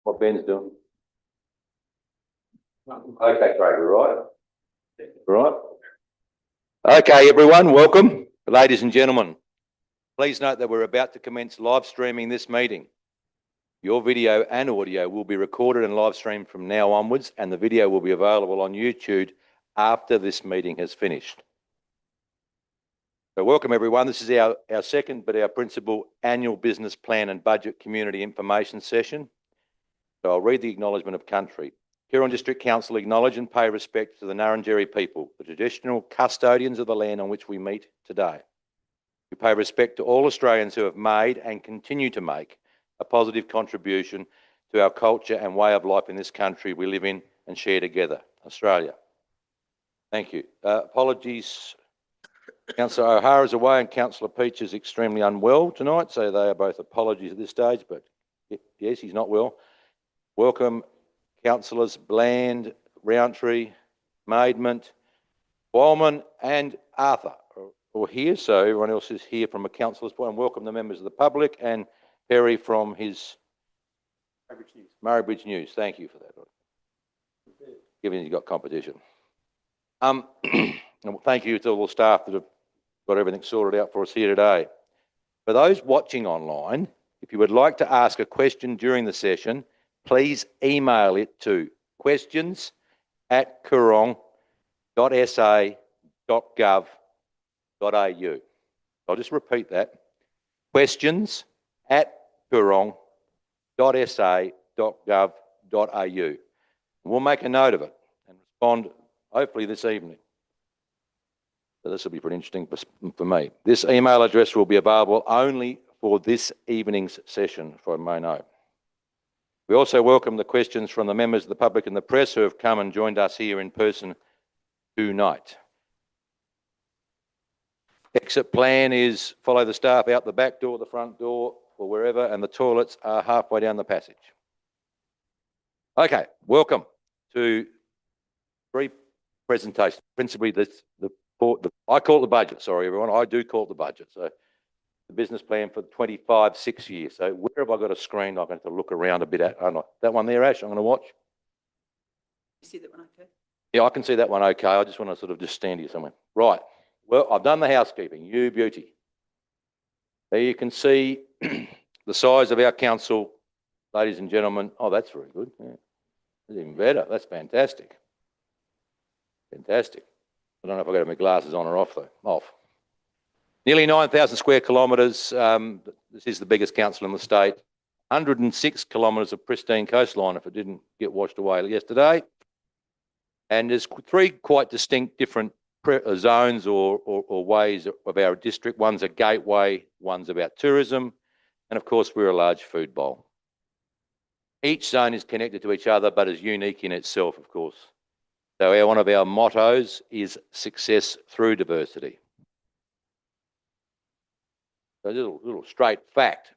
What Ben's doing. Okay, Craig, right? Right. Okay, everyone, welcome. Ladies and gentlemen, please note that we're about to commence live streaming this meeting. Your video and audio will be recorded and live streamed from now onwards, and the video will be available on YouTube after this meeting has finished. So welcome everyone. This is our second but our principal annual business plan and budget community information session. So I'll read the acknowledgement of country. Huron District Council acknowledge and pay respect to the Ngarrindjeri people, the traditional custodians of the land on which we meet today. We pay respect to all Australians who have made and continue to make a positive contribution to our culture and way of life in this country we live in and share together, Australia. Thank you. Apologies. Councillor O'Hara is away and Councillor Peach is extremely unwell tonight, so they are both apologies at this stage, but yes, he's not well. Welcome Councillors Bland, Rountree, Maidment, Wildman and Arthur are here, so everyone else is here from a councillor's point. And welcome the members of the public and Perry from his Murray Bridge News. Thank you for that, given you've got competition. Thank you to all the staff that have got everything sorted out for us here today. For those watching online, if you would like to ask a question during the session, please email it to questions@coorong.sa.gov.au. I'll just repeat that. questions@coorong.sa.gov.au. We'll make a note of it and respond hopefully this evening. So this will be pretty interesting for me. This email address will be available only for this evening's session, if I may know. We also welcome the questions from the members of the public and the press who have come and joined us here in person tonight. Exit plan is follow the staff out the back door, the front door, or wherever, and the toilets are halfway down the passage. Okay, welcome to three presentations. Principally, I call it the budget. Sorry, everyone. I do call it the budget. So the business plan for 25-6 years. So where have I got a screen I'm going to look around a bit at? That one there, Ash, I'm going to watch. You see that one okay? Yeah, I can see that one okay. I just want to sort of just stand here somewhere. Right. Well, I've done the housekeeping. You beauty. There you can see the size of our council, ladies and gentlemen. Oh, that's very good. Yeah. That's even better. That's fantastic. Fantastic. I don't know if I've got my glasses on or off though. Off. Nearly 9,000 square kilometres. This is the biggest council in the state. 106 kilometres of pristine coastline if it didn't get washed away yesterday. And there's three quite distinct different zones or ways of our district. One's a gateway, one's about tourism, and of course we're a large food bowl. Each zone is connected to each other but is unique in itself, of course. So one of our mottos is success through diversity. So a little straight fact.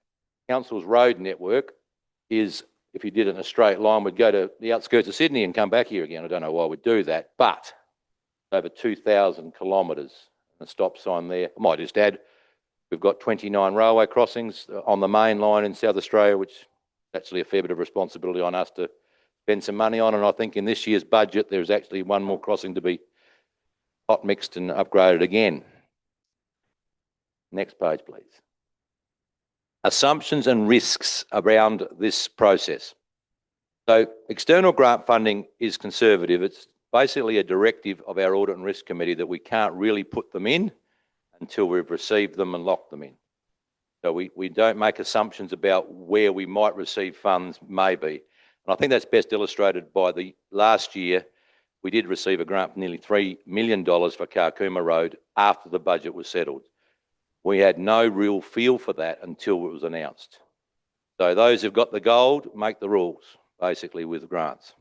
Council's road network is, if you did it in a straight line, would go to the outskirts of Sydney and come back here again. I don't know why we'd do that, but over 2,000 kilometres, a stop sign there. I might just add, we've got 29 railway crossings on the main line in South Australia, which is actually a fair bit of responsibility on us to spend some money on, and I think in this year's budget there's actually one more crossing to be hot mixed and upgraded again. Next page, please. Assumptions and risks around this process. So external grant funding is conservative. It's basically a directive of our Audit and Risk Committee that we can't really put them in until we've received them and locked them in. So we don't make assumptions about where we might receive funds, maybe. And I think that's best illustrated by the last year, we did receive a grant for nearly $3 million for Karkuma Road after the budget was settled. We had no real feel for that until it was announced. So those who've got the gold, make the rules, basically, with grants.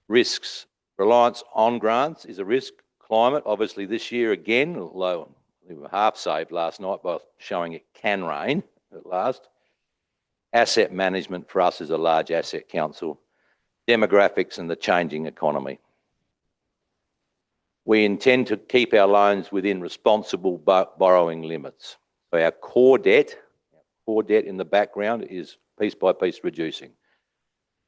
Risks. Reliance on grants is a risk. Climate, obviously this year again, although we were half saved last night by showing it can rain at last. Asset management for us is a large asset council. Demographics and the changing economy. We intend to keep our loans within responsible borrowing limits. So our core debt in the background is piece by piece reducing.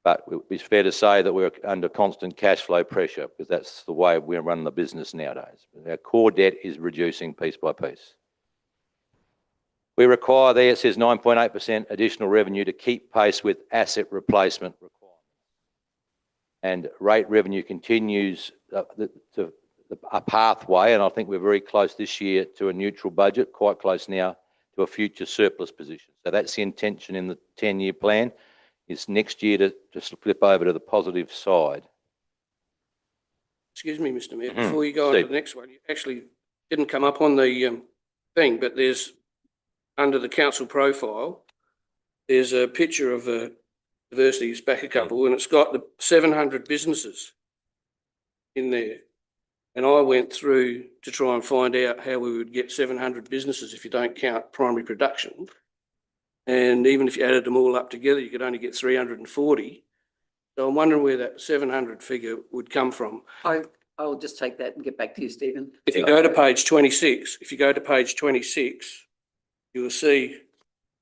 But it's fair to say that we're under constant cash flow pressure because that's the way we're running the business nowadays. Our core debt is reducing piece by piece. We require there, it says 9.8% additional revenue to keep pace with asset replacement requirements. And rate revenue continues a pathway, and I think we're very close this year to a neutral budget, quite close now to a future surplus position. So that's the intention in the 10-year plan, is next year to just flip over to the positive side. Excuse me, Mr. Mayor, before you go on to Steve. the next one, you actually didn't come up on the thing, but there's, under the council profile, there's a picture of diversity, it's back a couple, and it's got the 700 businesses in there. And I went through to try and find out how we would get 700 businesses if you don't count primary production. And even if you added them all up together, you could only get 340. So I'm wondering where that 700 figure would come from. I'll just take that and get back to you, Stephen. If you go to page 26, you will see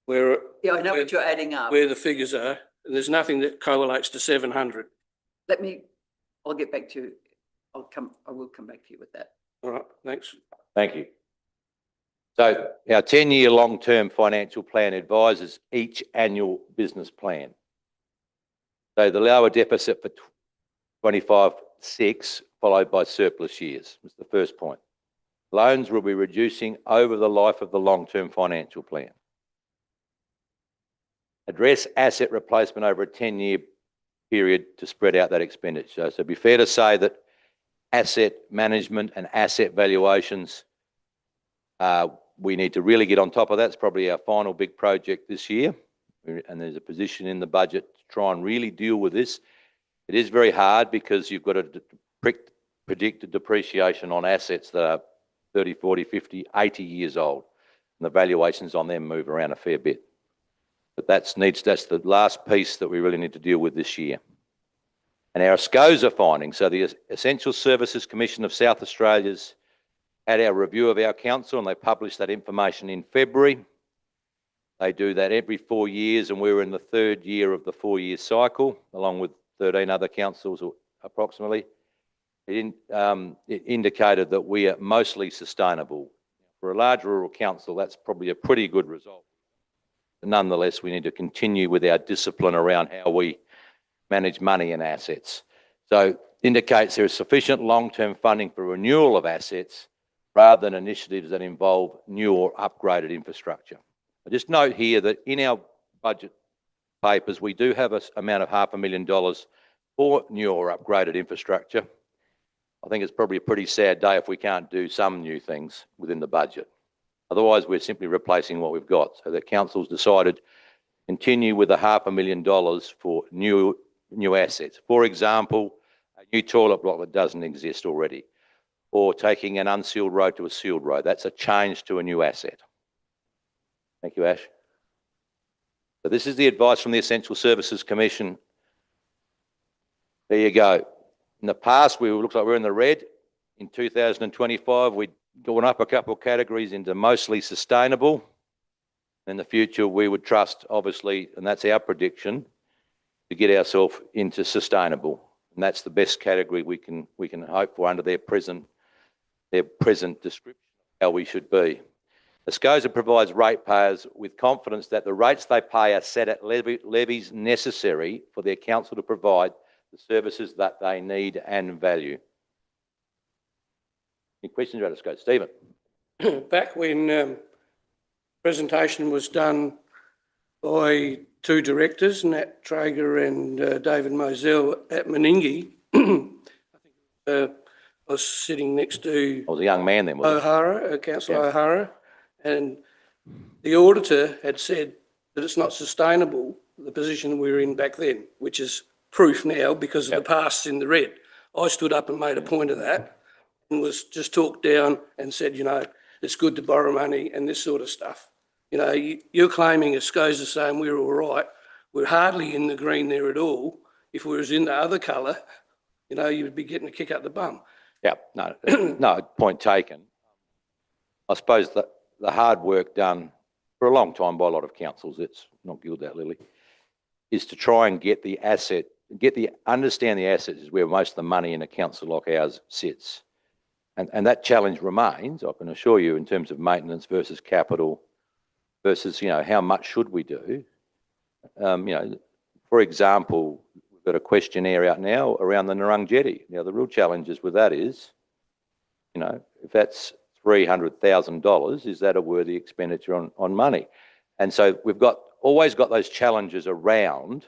where Yeah, I know what you're adding up. where the figures are. And there's nothing that correlates to 700. I'll get back to you. I will come back to you with that. All right, thanks. Thank you. So our 10-year long-term financial plan advises each annual business plan. So the lower deficit for 25-6 followed by surplus years was the first point. Loans will be reducing over the life of the long-term financial plan. Address asset replacement over a 10-year period to spread out that expenditure. So it'd be fair to say that asset management and asset valuations, we need to really get on top of that. It's probably our final big project this year. And there's a position in the budget to try and really deal with this. It is very hard because you've got to predict the depreciation on assets that are 30, 40, 50, 80 years old. And the valuations on them move around a fair bit. But that's the last piece that we really need to deal with this year. And our SCOSA findings, so the Essential Services Commission of South Australia's had our review of our council, and they published that information in February. They do that every 4 years, and we're in the third year of the 4-year cycle, along with 13 other councils approximately. It indicated that we are mostly sustainable. For a large rural council, that's probably a pretty good result. But nonetheless, we need to continue with our discipline around how we manage money and assets. So indicates there is sufficient long-term funding for renewal of assets rather than initiatives that involve new or upgraded infrastructure. I just note here that in our budget papers, we do have an amount of $500,000 for new or upgraded infrastructure. I think it's probably a pretty sad day if we can't do some new things within the budget. Otherwise, we're simply replacing what we've got. So the council's decided to continue with the $500,000 for new assets. For example, a new toilet block that doesn't exist already, or taking an unsealed road to a sealed road. That's a change to a new asset. Thank you, Ash. So this is the advice from the Essential Services Commission. There you go. In the past, we looked like we're in the red. In 2025, we'd gone up a couple of categories into mostly sustainable. In the future, we would trust, obviously, and that's our prediction, to get ourselves into sustainable. And that's the best category we can hope for under their present description of how we should be. The SCOSA provides ratepayers with confidence that the rates they pay are set at levies necessary for their council to provide the services that they need and value. Any questions about SCOSA? Stephen? Back when presentation was done by two directors, Nat Traeger and David Moselle at Meningie, I was sitting next to I was a young man then, wasn't O'Hara, Councillor O'Hara, and the auditor had said that it's not sustainable, the position we were in back then, which is proof now because of the past in the red. I stood up and made a point of that and was just talked down and said, you know, it's good to borrow money and this sort of stuff. You know, you're claiming as SCOSA saying we're all right. We're hardly in the green there at all. If we was in the other colour, you know, you would be getting a kick up the bum. Yeah, no, point taken. I suppose that the hard work done for a long time by a lot of councils, let's not gild that lily, is to try and understand the assets is where most of the money in a council like ours sits. And that challenge remains, I can assure you, in terms of maintenance versus capital versus, how much should we do? For example, we've got a questionnaire out now around the Narung Jetty. Now, the real challenges with that is, if that's $300,000, is that a worthy expenditure on money? And so we've always got those challenges around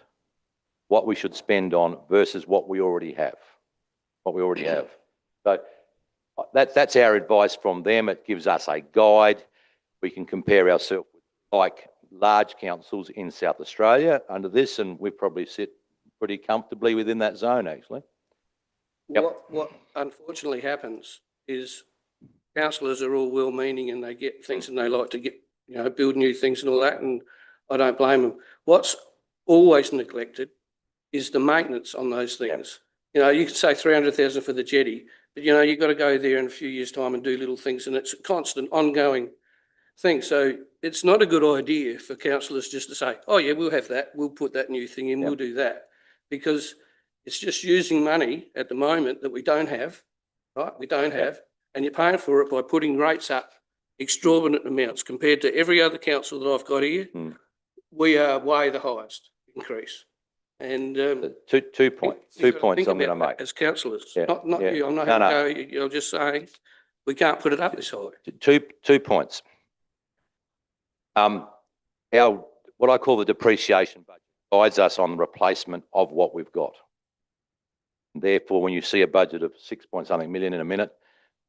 what we should spend on versus what we already have. So that's our advice from them. It gives us a guide. We can compare ourselves with like large councils in South Australia under this, and we probably sit pretty comfortably within that zone, actually. Yep. What unfortunately happens is councillors are all well-meaning and they get things and they like to get, build new things and all that, and I don't blame them. What's always neglected is the maintenance on those things. Yep. You could say 300,000 for the jetty, but you've got to go there in a few years' time and do little things, and it's a constant, ongoing thing. So it's not a good idea for councillors just to say, oh yeah, we'll have that, we'll put that new thing in, yep, we'll do that, because it's just using money at the moment that we don't have, right? We don't have, and you're paying for it by putting rates up exorbitant amounts compared to every other council that I've got here. We are way the highest increase. And two points I'm going to make as councillors, yeah, not yeah. you. I'm not you're just saying we can't put it up this high. Two points. What I call the depreciation budget guides us on the replacement of what we've got. Therefore, when you see a budget of 6-point-something million in a minute,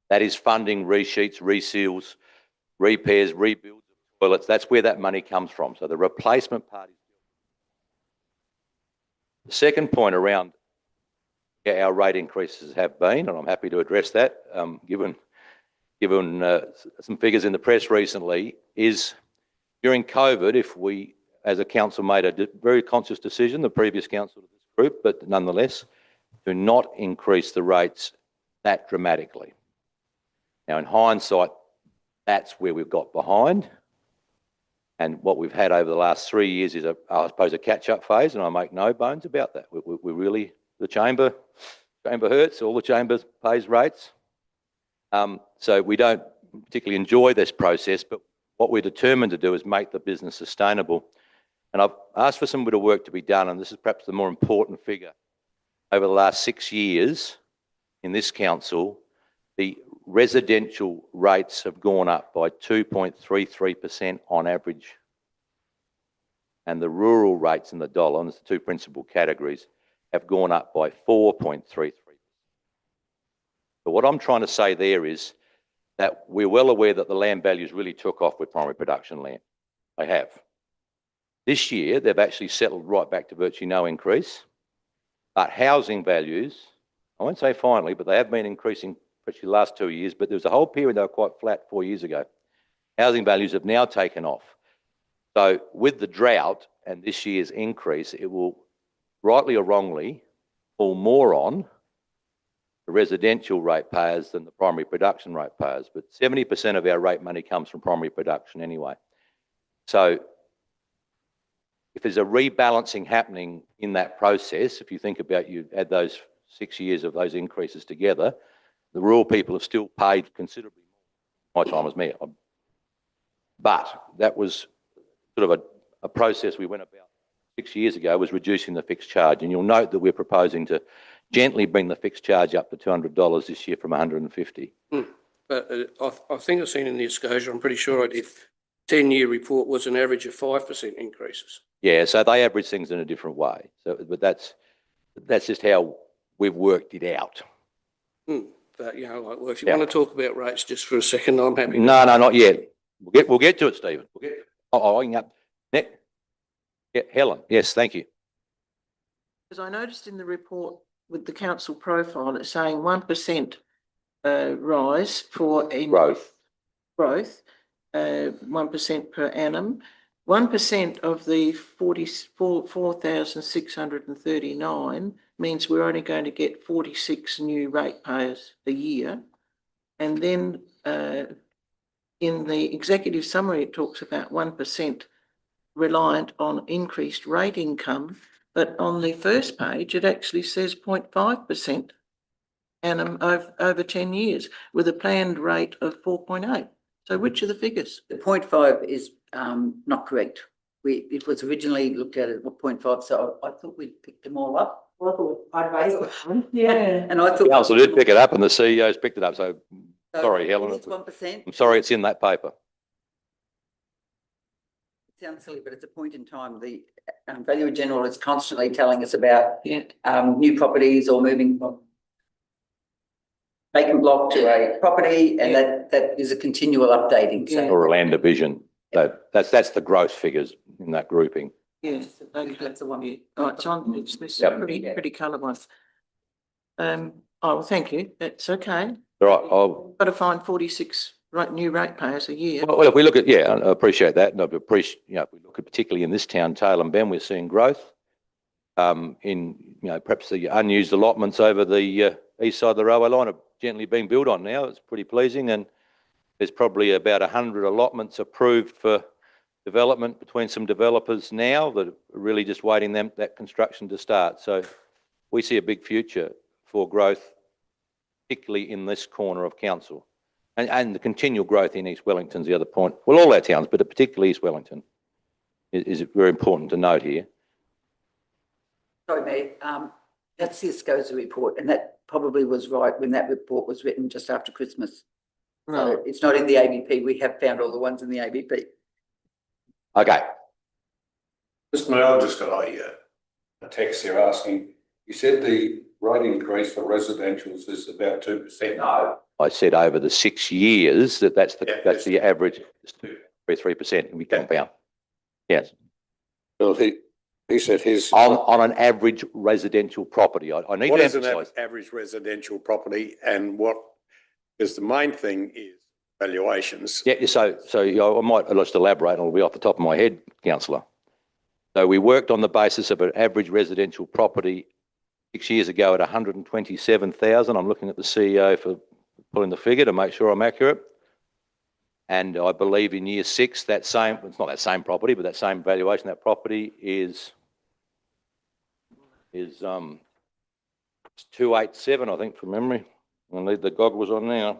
that is funding resheets, reseals, repairs, rebuilds of toilets. That's where that money comes from. So the replacement part is. The second point around our rate increases have been, and I'm happy to address that, given some figures in the press recently, is during COVID, if we, as a council, made a very conscious decision, the previous council of this group, but nonetheless, to not increase the rates that dramatically. Now, in hindsight, that's where we've got behind. And what we've had over the last 3 years is, I suppose, a catch-up phase, and I make no bones about that. We really, the chamber hurts, all the chambers pays rates. So we don't particularly enjoy this process, but what we're determined to do is make the business sustainable. And I've asked for some bit of work to be done, and this is perhaps the more important figure. Over the last 6 years in this council, the residential rates have gone up by 2.33% on average. And the rural rates in the dollar, and it's the two principal categories, have gone up by 4.33%. So what I'm trying to say there is that we're well aware that the land values really took off with primary production land. They have. This year, they've actually settled right back to virtually no increase. But housing values, I won't say finally, but they have been increasing especially the last 2 years, but there was a whole period they were quite flat 4 years ago. Housing values have now taken off. So with the drought and this year's increase, it will, rightly or wrongly, fall more on the residential ratepayers than the primary production ratepayers. But 70% of our rate money comes from primary production anyway. So if there's a rebalancing happening in that process, if you think about, you add those 6 years of those increases together, the rural people have still paid considerably more my time as mayor. But that was sort of a process we went about 6 years ago, was reducing the fixed charge. And you'll note that we're proposing to gently bring the fixed charge up to $200 this year from $150. But I think I've seen in the disclosure, I'm pretty sure I did, 10-year report was an average of 5% increases. Yeah, so they average things in a different way. So, but that's just how we've worked it out. But well, if you want to talk about rates just for a second, I'm happy. No, not yet. We'll get to it, Stephen. We'll get. I can up. Nick. Yeah, Helen. Yes, thank you. Because I noticed in the report with the council profile, it's saying 1% rise for Growth. 1% per annum. 1% of the 4,639 means we're only going to get 46 new ratepayers a year. And then in the executive summary, it talks about 1% reliant on increased rate income, but on the first page, it actually says 0.5% annum over 10 years with a planned rate of 4.8. So which are the figures? The 0.5 is not correct. It was originally looked at 0.5, so I thought we'd picked them all up. Yeah. And I thought. Council did pick it up and the CEO's picked it up, so sorry, Helen. It's 1%. I'm sorry it's in that paper. It sounds silly, but it's a point in time. The Valuer General is constantly telling us about Yeah. new properties or moving from vacant block to a property, and that is a continual updating. So Yeah. Or a land division. So that's the growth figures in that grouping. Yeah, okay. that's the one. Yeah. Oh, it's on, it's this Yep. pretty colour one. Oh, well, thank you. That's okay. All right, I'll, Got to find 46 new ratepayers a year. well, if we look at, yeah, I appreciate that. And I appreciate, you know, if we look at particularly in this town, Tail and Ben, we're seeing growth. In, you know, perhaps the unused allotments over the east side of the railway line are gently being built on now. It's pretty pleasing. And there's probably about 100 allotments approved for development between some developers now that are really just waiting that construction to start. So we see a big future for growth, particularly in this corner of council. And the continual growth in East Wellington's the other point. Well, all our towns, but particularly East Wellington is very important to note here. sorry, Mayor, that's the SCOSA report, and that probably was right when that report was written just after Christmas. So No. it's not in the ABP. We have found all the ones in the ABP. Okay. Mr. Mayor, I've just got a text here asking, you said the rate increase for residentials is about 2%. No. I said over the 6 years that's the average, 3%, and we compound. Yes. Well, he said his. On an average residential property. I need What to is an emphasise. average residential property and what, because the main thing is valuations. Yeah, so you know, I might just elaborate, and it'll be off the top of my head, councillor. So we worked on the basis of an average residential property 6 years ago at 127,000. I'm looking at the CEO for pulling the figure to make sure I'm accurate. And I believe in year 6, that same, it's not that same property, but that same valuation, that property is 287, I think, from memory. I'm going to leave the goggles on now.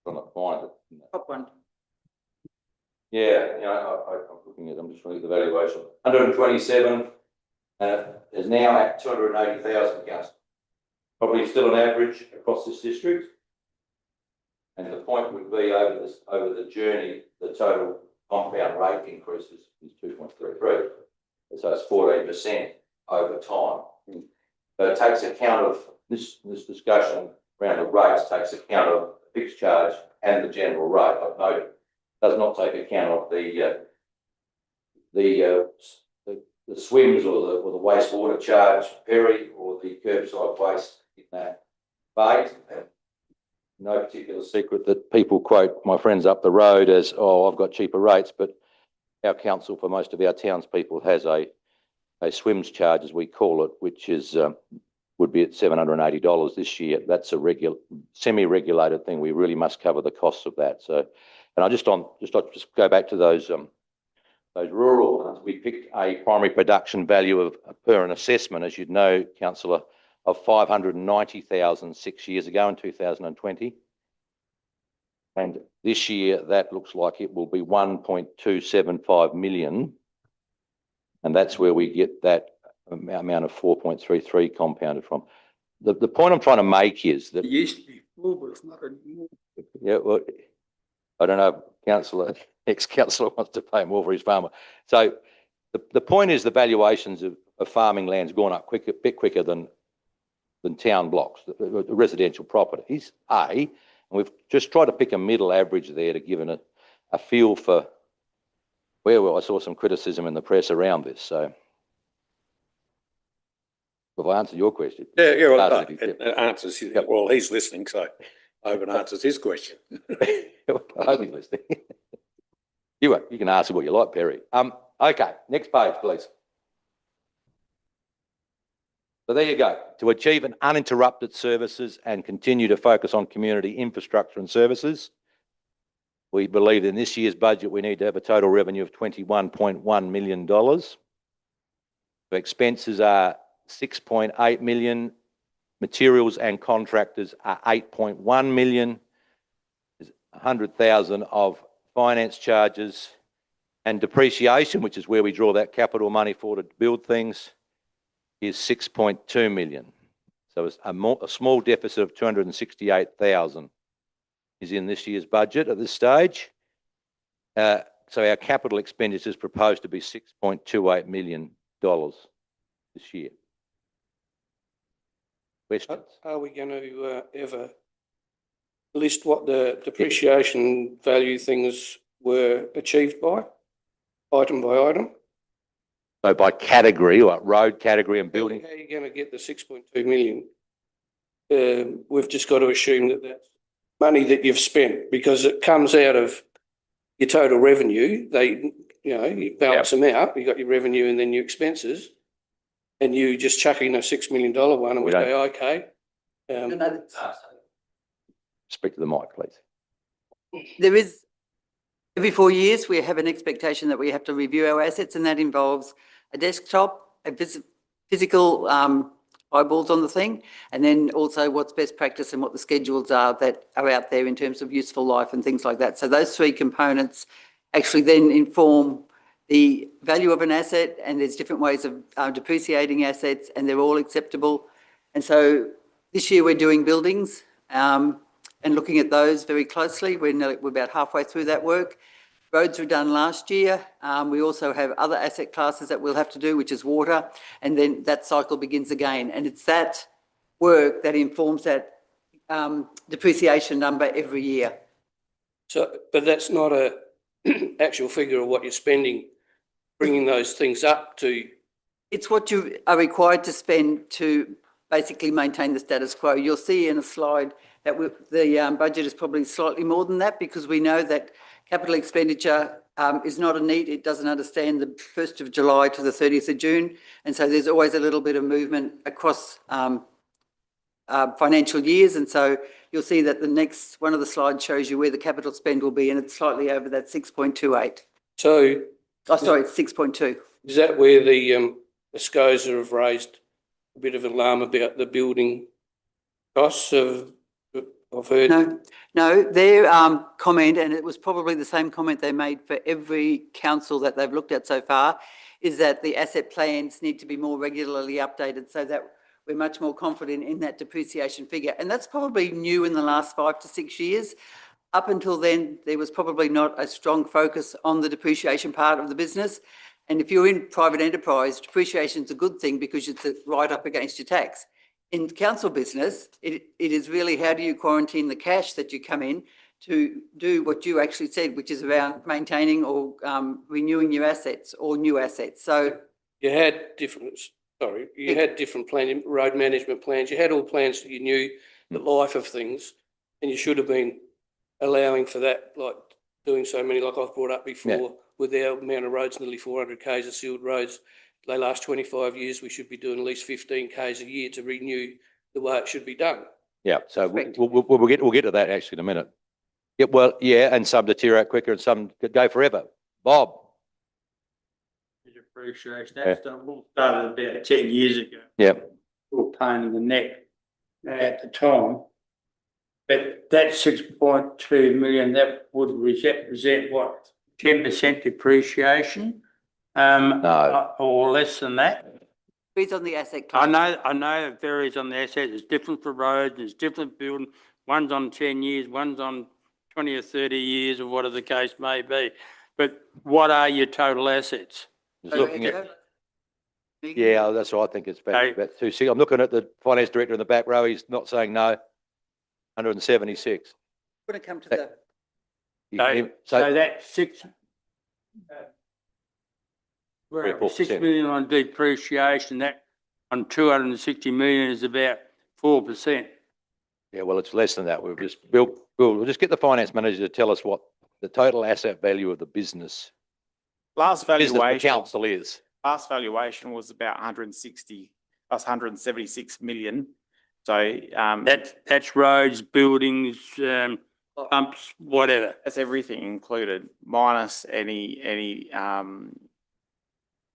Trying to find it. Top one. Yeah, I'm looking at, I'm just looking at the valuation. 127, is now at 280,000 gas. Probably still an average across this district. And the point would be over the journey, the total compound rate increases is 2.33. So it's 14% over time. So it takes account of this discussion around the rates, takes account of the fixed charge and the general rate. I've noted does not take account of the swims or the wastewater charge, Perry, or the curbside waste in that bay. No particular secret that people quote my friends up the road as, oh, I've got cheaper rates, but our council for most of our townspeople has a swims charge, as we call it, which is would be at $780 this year. That's a semi-regulated thing. We really must cover the costs of that. So, and I just go back to those rural ones. We picked a primary production value of per an assessment, as you'd know, councillor, of 590,000 6 years ago in 2020. And this year, that looks like it will be 1.275 million. And that's where we get that amount of 4.33 compounded from. The point I'm trying to make is that... It used to be more, but it's not anymore. Yeah, well, I don't know, councillor, ex-councillor wants to pay more for his farmer. So the point is the valuations of farming land's gone up a bit quicker than town blocks, the residential properties, and we've just tried to pick a middle average there to give a feel for where I saw some criticism in the press around this. So have I answered your question? Yeah, well, it answers, well, he's listening, so I hope it answers his question. I hope he's listening. You can ask him what you like, Perry. Okay, next page, please. So there you go. To achieve an uninterrupted services and continue to focus on community infrastructure and services, we believe in this year's budget, we need to have a total revenue of $21.1 million. The expenses are 6.8 million. Materials and contractors are 8.1 million. There's 100,000 of finance charges and depreciation, which is where we draw that capital money for to build things, is 6.2 million. So it's a small deficit of 268,000 is in this year's budget at this stage. So our capital expenditure is proposed to be $6.28 million this year. Questions? Are we going to ever list what the depreciation value things were achieved by, item by item? So by category, like road category and building? How are you going to get the 6.2 million? We've just got to assume that that's money that you've spent, because it comes out of your total revenue. You balance them out. You got your revenue and then your expenses, and you just chuck in a $6 million one and we say, okay. Speak to the mic, please. There is, every 4 years, we have an expectation that we have to review our assets, and that involves a desktop, a physical eyeballs on the thing, and then also what's best practice and what the schedules are that are out there in terms of useful life and things like that. So those three components actually then inform the value of an asset, and there's different ways of depreciating assets, and they're all acceptable. And so this year we're doing buildings and looking at those very closely. We're about halfway through that work. Roads were done last year. We also have other asset classes that we'll have to do, which is water, and then that cycle begins again. And it's that work that informs that depreciation number every year. So, but that's not a actual figure of what you're spending, bringing those things up to. It's what you are required to spend to basically maintain the status quo. You'll see in a slide that the budget is probably slightly more than that, because we know that capital expenditure is not a need. It doesn't understand the 1st of July to the 30th of June. And so there's always a little bit of movement across financial years. And so you'll see that the next one of the slides shows you where the capital spend will be, and it's slightly over that 6.28. So, Oh, sorry, it's 6.2. is that where the SCOSA have raised a bit of alarm about the building costs I've heard? No, their comment, and it was probably the same comment they made for every council that they've looked at so far, is that the asset plans need to be more regularly updated so that we're much more confident in that depreciation figure. And that's probably new in the last 5 to 6 years. Up until then, there was probably not a strong focus on the depreciation part of the business. And if you're in private enterprise, depreciation is a good thing because it's right up against your tax. In council business, it is really how do you quarantine the cash that you come in to do what you actually said, which is around maintaining or renewing your assets or new assets. So you had different plan, road management plans. You had all plans that you knew the life of things, and you should have been allowing for that, like doing so many, like I've brought up before, with our amount of roads, nearly 400 Ks of sealed roads. They last 25 years, we should be doing at least 15 Ks a year to renew the way it should be done. Yeah, so we'll get to that actually in a minute. Yeah, well, yeah, and some deteriorate quicker and some could go forever. Bob? Depreciation, that started about 10 years ago. Yeah. Real pain in the neck at the time. But that 6.2 million, that would represent what, 10% depreciation? No. Or less than that. it's on the asset class. I know it varies on the assets. It's different for roads, it's different for building. One's on 10 years, one's on 20 or 30 years, or whatever the case may be. But what are your total assets? Just looking at, yeah, that's what I think it's about 260. I'm looking at the finance director in the back row. He's not saying no. 176. Going to come to the. So that's 6 4%. million on depreciation. That on 260 million is about 4%. Yeah, well, it's less than that. We'll just get the finance manager to tell us what the total asset value of the business. Last The valuation. council is. Last valuation was about 160. plus 176 million. So That's roads, buildings, pumps, whatever. that's everything included, minus any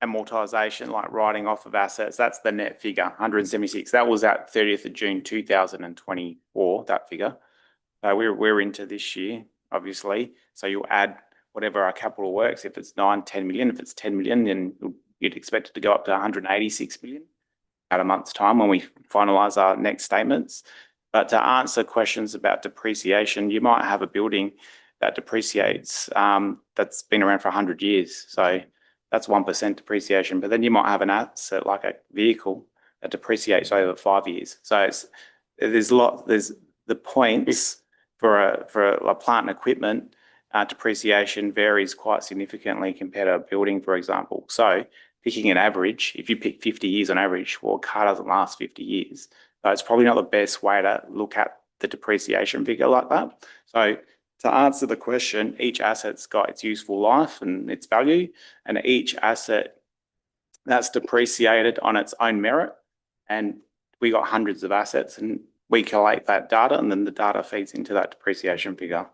amortization, like writing off of assets. That's the net figure, 176. That was at 30th of June 2024, that figure. We're into this year, obviously. So you'll add whatever our capital works. If it's 10 million, if it's 10 million, then you'd expect it to go up to 186 million at a month's time when we finalise our next statements. But to answer questions about depreciation, you might have a building that depreciates that's been around for 100 years. So that's 1% depreciation. But then you might have an asset like a vehicle that depreciates over 5 years. So there's the points for a plant and equipment. Depreciation varies quite significantly compared to a building, for example. So picking an average, if you pick 50 years on average, well, a car doesn't last 50 years. So it's probably not the best way to look at the depreciation figure like that. So to answer the question, each asset's got its useful life and its value, and each asset that's depreciated on its own merit. And we got hundreds of assets, and we collate that data, and then the data feeds into that depreciation figure.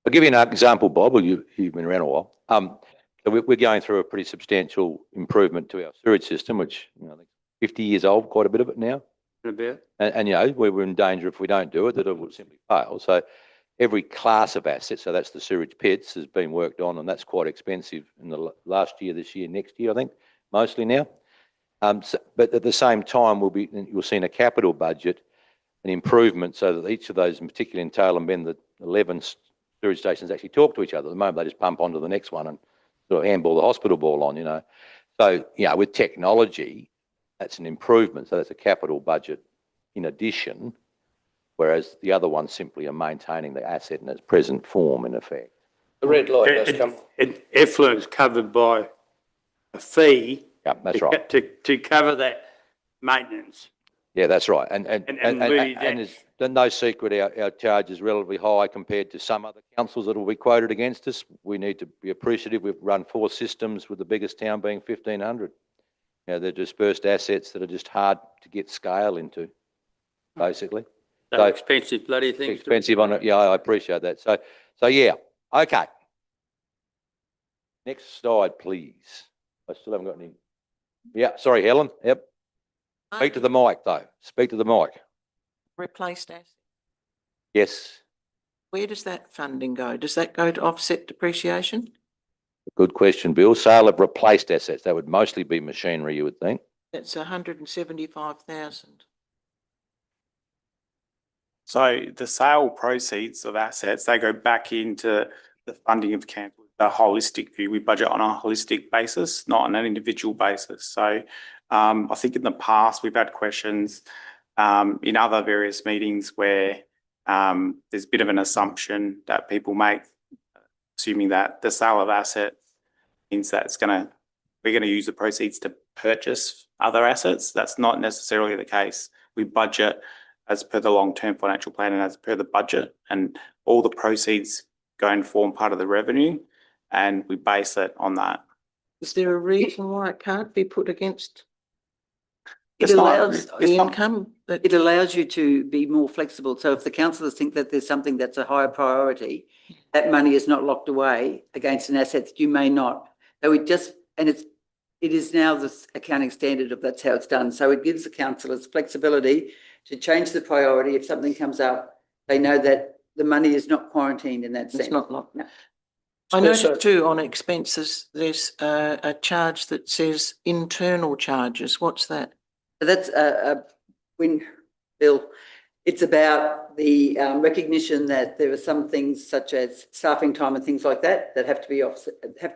I'll give you an example, Bob. Well, you've been around a while. So we're going through a pretty substantial improvement to our sewage system, which, you know, I think 50 years old, quite a bit of it now. And you know, we're in danger if we don't do it, that it will simply fail. So every class of assets, so that's the sewage pits, has been worked on, and that's quite expensive in the last year, this year, next year, I think, mostly now. But at the same time, you'll see in a capital budget an improvement so that each of those, particularly in Tail and Bend, the 11 sewage stations actually talk to each other. At the moment, they just pump onto the next one and sort of handball the hospital ball on, you know. So, yeah, with technology, that's an improvement. So that's a capital budget in addition, whereas the other ones simply are maintaining the asset in its present form, in effect. The red light does come. Effluent's covered by a fee. Yeah, that's right. To cover that maintenance. Yeah, that's right. And really it's no secret our charge is relatively high compared to some other councils that will be quoted against us. We need to be appreciative. We've run 4 systems, with the biggest town being 1,500. You know, they're dispersed assets that are just hard to get scale into, basically. So expensive bloody things. Expensive on it. Yeah, I appreciate that. So yeah. Okay. Next slide, please. I still haven't got any. Yeah, sorry, Helen. Yep. Speak to the mic, though. Speak to the mic. Replaced assets. Yes. Where does that funding go? Does that go to offset depreciation? Good question, Bill. Sale of replaced assets. That would mostly be machinery, you would think. That's 175,000. So the sale proceeds of assets, they go back into the funding of camp, the holistic view. We budget on a holistic basis, not on an individual basis. So I think in the past we've had questions in other various meetings where there's a bit of an assumption that people make, assuming that the sale of assets means that we're going to use the proceeds to purchase other assets. That's not necessarily the case. We budget as per the long-term financial plan and as per the budget, and all the proceeds go and form part of the revenue, and we base it on that. Is there a reason why it can't be put against It allows, the income? it allows you to be more flexible. So if the councillors think that there's something that's a higher priority, that money is not locked away against an asset that you may not. So it is now the accounting standard of that's how it's done. So it gives the councillors flexibility to change the priority. If something comes up, they know that the money is not quarantined in that sense. It's not locked. No. I noticed too on expenses, there's a charge that says internal charges. What's that? That's Bill, it's about the recognition that there are some things such as staffing time and things like that that have to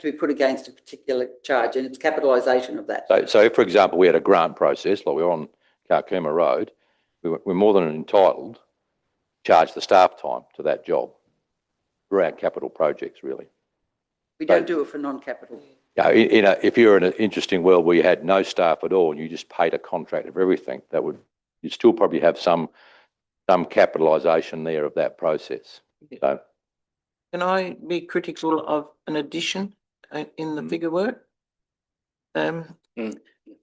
be put against a particular charge, and it's capitalisation of that. So if, for example, we had a grant process, like we're on Carcooma Road, we're more than entitled to charge the staff time to that job for our capital projects, really. We don't do it for non-capital. Yeah, if you're in an interesting world where you had no staff at all and you just paid a contract of everything, you'd still probably have some capitalisation there of that process. So, can I be critical of an addition in the figure work?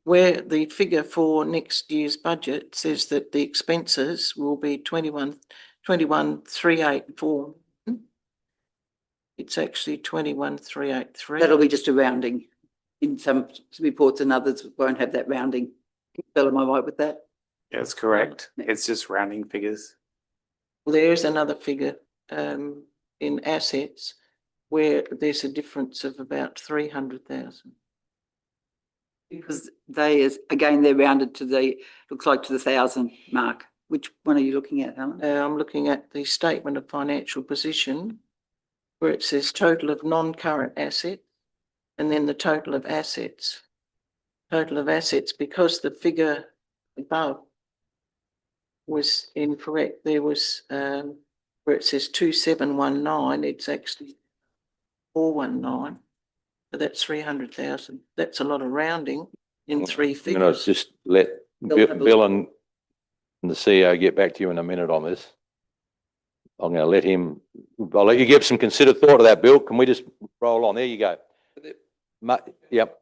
where the figure for next year's budget says that the expenses will be 21,384. It's actually 21,383. That'll be just a rounding. In some reports and others won't have that rounding. Bill, am I right with that? Yeah, that's correct. It's just rounding figures. There is another figure in assets where there's a difference of about 300,000. Because they is, again, they're rounded to the, looks like to the 1,000 mark. Which one are you looking at, Helen? I'm looking at the statement of financial position where it says total of non-current assets and then the total of assets. Total of assets, because the figure above was incorrect. There was where it says 2719, it's actually 419. So that's 300,000. That's a lot of rounding in three I'm gonna figures. just let Bill and the CEO get back to you in a minute on this. I'm gonna let him, I'll let you give some considered thought to that, Bill. Can we just roll on? There you go. Yep.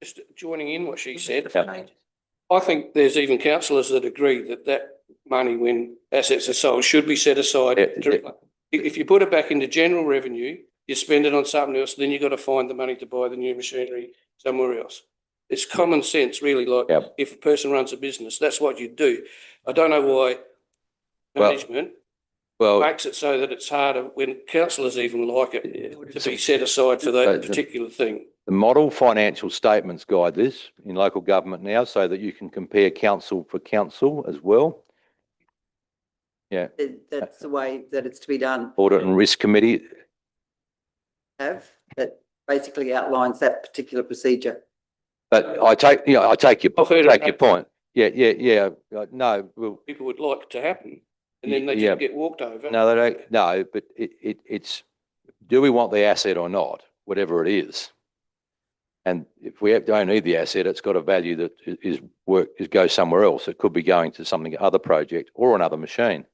Just joining in what she said, Yep. I think there's even councillors that agree that that money, when assets are sold, should be set aside. If you put it back into general revenue, you spend it on something else, then you've got to find the money to buy the new machinery somewhere else. It's common sense, really, like Yep. if a person runs a business, that's what you do. I don't know why management Well, makes it so that it's harder when councillors even like it to be set aside for that particular thing. the model financial statements guide this in local government now so that you can compare council for council as well. Yeah, That's the way that it's to be done. Audit and Risk Committee. That basically outlines that particular procedure. But I take your I've heard take it your point. Yeah. No, well, People would like it to happen and then they Yeah. just get walked over. no, they don't. No, but it's, do we want the asset or not? Whatever it is. And if we don't need the asset, it's got a value that is goes somewhere else. It could be going to something, other project or another machine.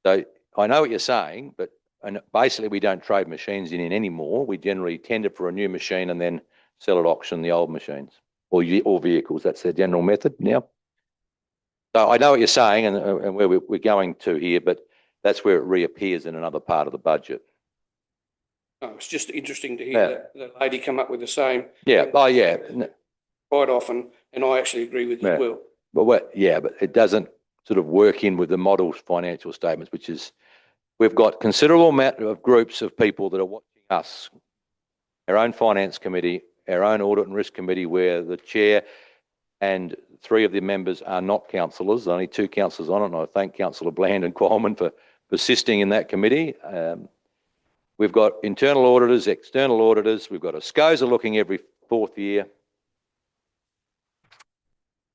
So I know what you're saying, but and basically we don't trade machines in anymore. We generally tender for a new machine and then sell at auction the old machines or vehicles. That's their general method now. So I know what you're saying and where we're going to here, but that's where it reappears in another part of the budget. Oh, it's just interesting to hear that lady come up with the same. Yeah. Oh, yeah. Quite often, and I actually agree with you as well. But it doesn't sort of work in with the model financial statements, which is, we've got considerable amount of groups of people that are watching us, our own finance committee, our own audit and risk committee, where the chair and 3 of the members are not councillors, only 2 councillors on it. And I thank Councillor Bland and Coleman for persisting in that committee. We've got internal auditors, external auditors. We've got a SCOSA looking every 4th year.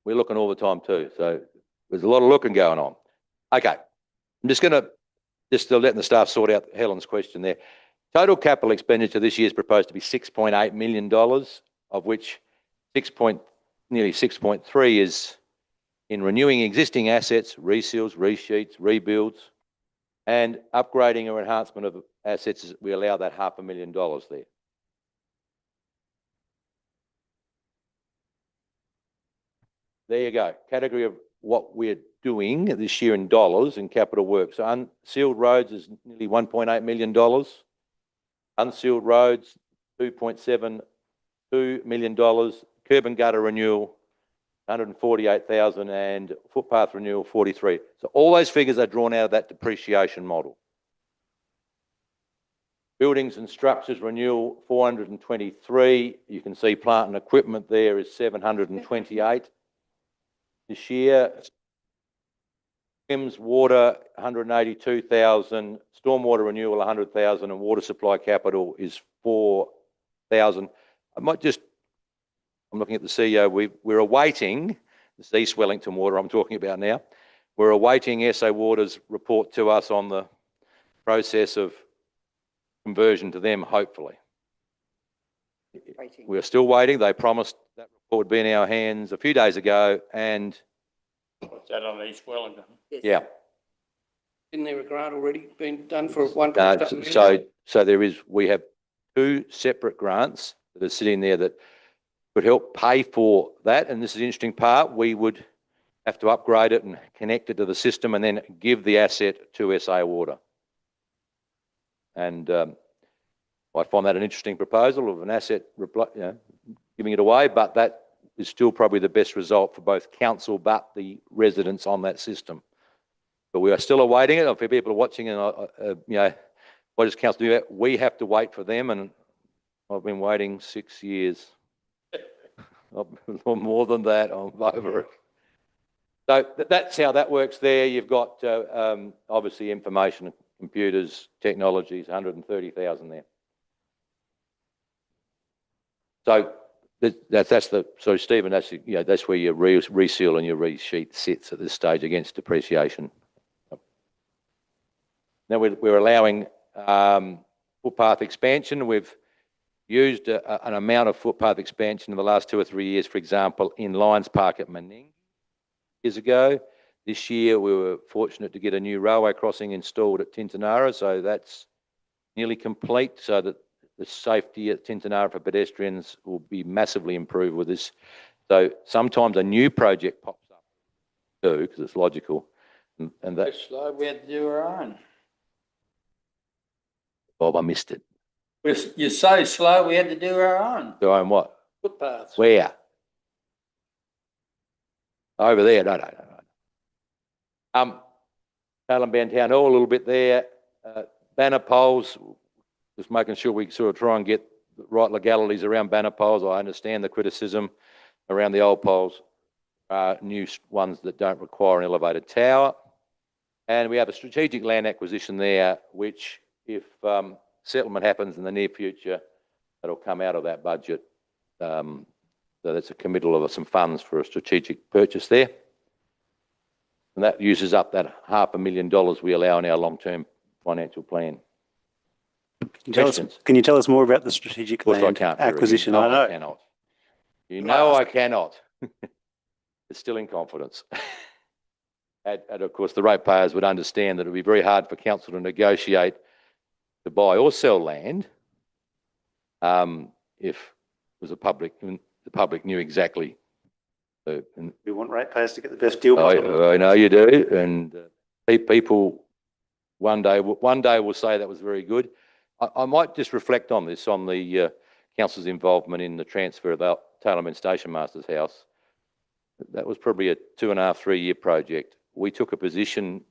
We're looking all the time too. So there's a lot of looking going on. Okay. I'm just letting the staff sort out Helen's question there. Total capital expenditure this year is proposed to be $6.8 million, of which nearly 6.3 is in renewing existing assets, reseals, resheets, rebuilds, and upgrading or enhancement of assets. We allow that $500,000 there. There you go. Category of what we're doing this year in dollars in capital works. So unsealed roads is nearly $1.8 million. Unsealed roads, $2.72 million. Curb and gutter renewal, 148,000, and footpath renewal, 43. So all those figures are drawn out of that depreciation model. Buildings and structures renewal, 423. You can see plant and equipment there is 728 this year. Thames water, 182,000. Stormwater renewal, 100,000, and water supply capital is 4,000. I'm looking at the CEO. We're awaiting, this is East Wellington Water I'm talking about now. We're awaiting SA Water's report to us on the process of conversion to them, hopefully. Waiting. We're still waiting. They promised that report would be in our hands a few days ago, and What's that on East Wellington? Yes. yeah. Isn't there a grant already been done for one? So we have 2 separate grants that are sitting there that could help pay for that. And this is the interesting part. We would have to upgrade it and connect it to the system and then give the asset to SA Water. And I find that an interesting proposal of an asset, giving it away, but that is still probably the best result for both council but the residents on that system. But we are still awaiting it. If people are watching and, what does council do? We have to wait for them, and I've been waiting 6 years. Or more than that, I'm over it. So that's how that works there. You've got obviously information, computers, technologies, 130,000 there. So so Stephen, that's where your reseal and your resheet sits at this stage against depreciation. Now we're allowing footpath expansion. We've used an amount of footpath expansion in the last 2 or 3 years, for example, in Lions Park at Menangle years ago. This year, we were fortunate to get a new railway crossing installed at Tintinara, so that's nearly complete, so that the safety at Tintinara for pedestrians will be massively improved with this. So sometimes a new project pops up too, because it's logical. And that, It's slow, we had to do our own. Bob, I missed it. You're so slow, we had to do our own Do I own what? footpaths. Where? Over there, no. Tailem Bend Town Hall a little bit there. Banner poles, just making sure we sort of try and get the right legalities around banner poles. I understand the criticism around the old poles, new ones that don't require an elevated tower. And we have a strategic land acquisition there, which if settlement happens in the near future, that'll come out of that budget. So that's a committal of some funds for a strategic purchase there. And that uses up that $500,000 we allow in our long-term financial plan. Can you tell us more about the strategic Of course I land can't. Barry. acquisition? You know I know. I cannot. You know I cannot. It's still in confidence. And of course, the ratepayers would understand that it would be very hard for council to negotiate to buy or sell land if it was the public knew exactly. We want ratepayers to get the best deal possible. I know you do, and people one day will say that was very good. I might just reflect on this, on the council's involvement in the transfer of the Tailem Bend Station Master's house. That was probably a 2.5, 3 year project. We took a position,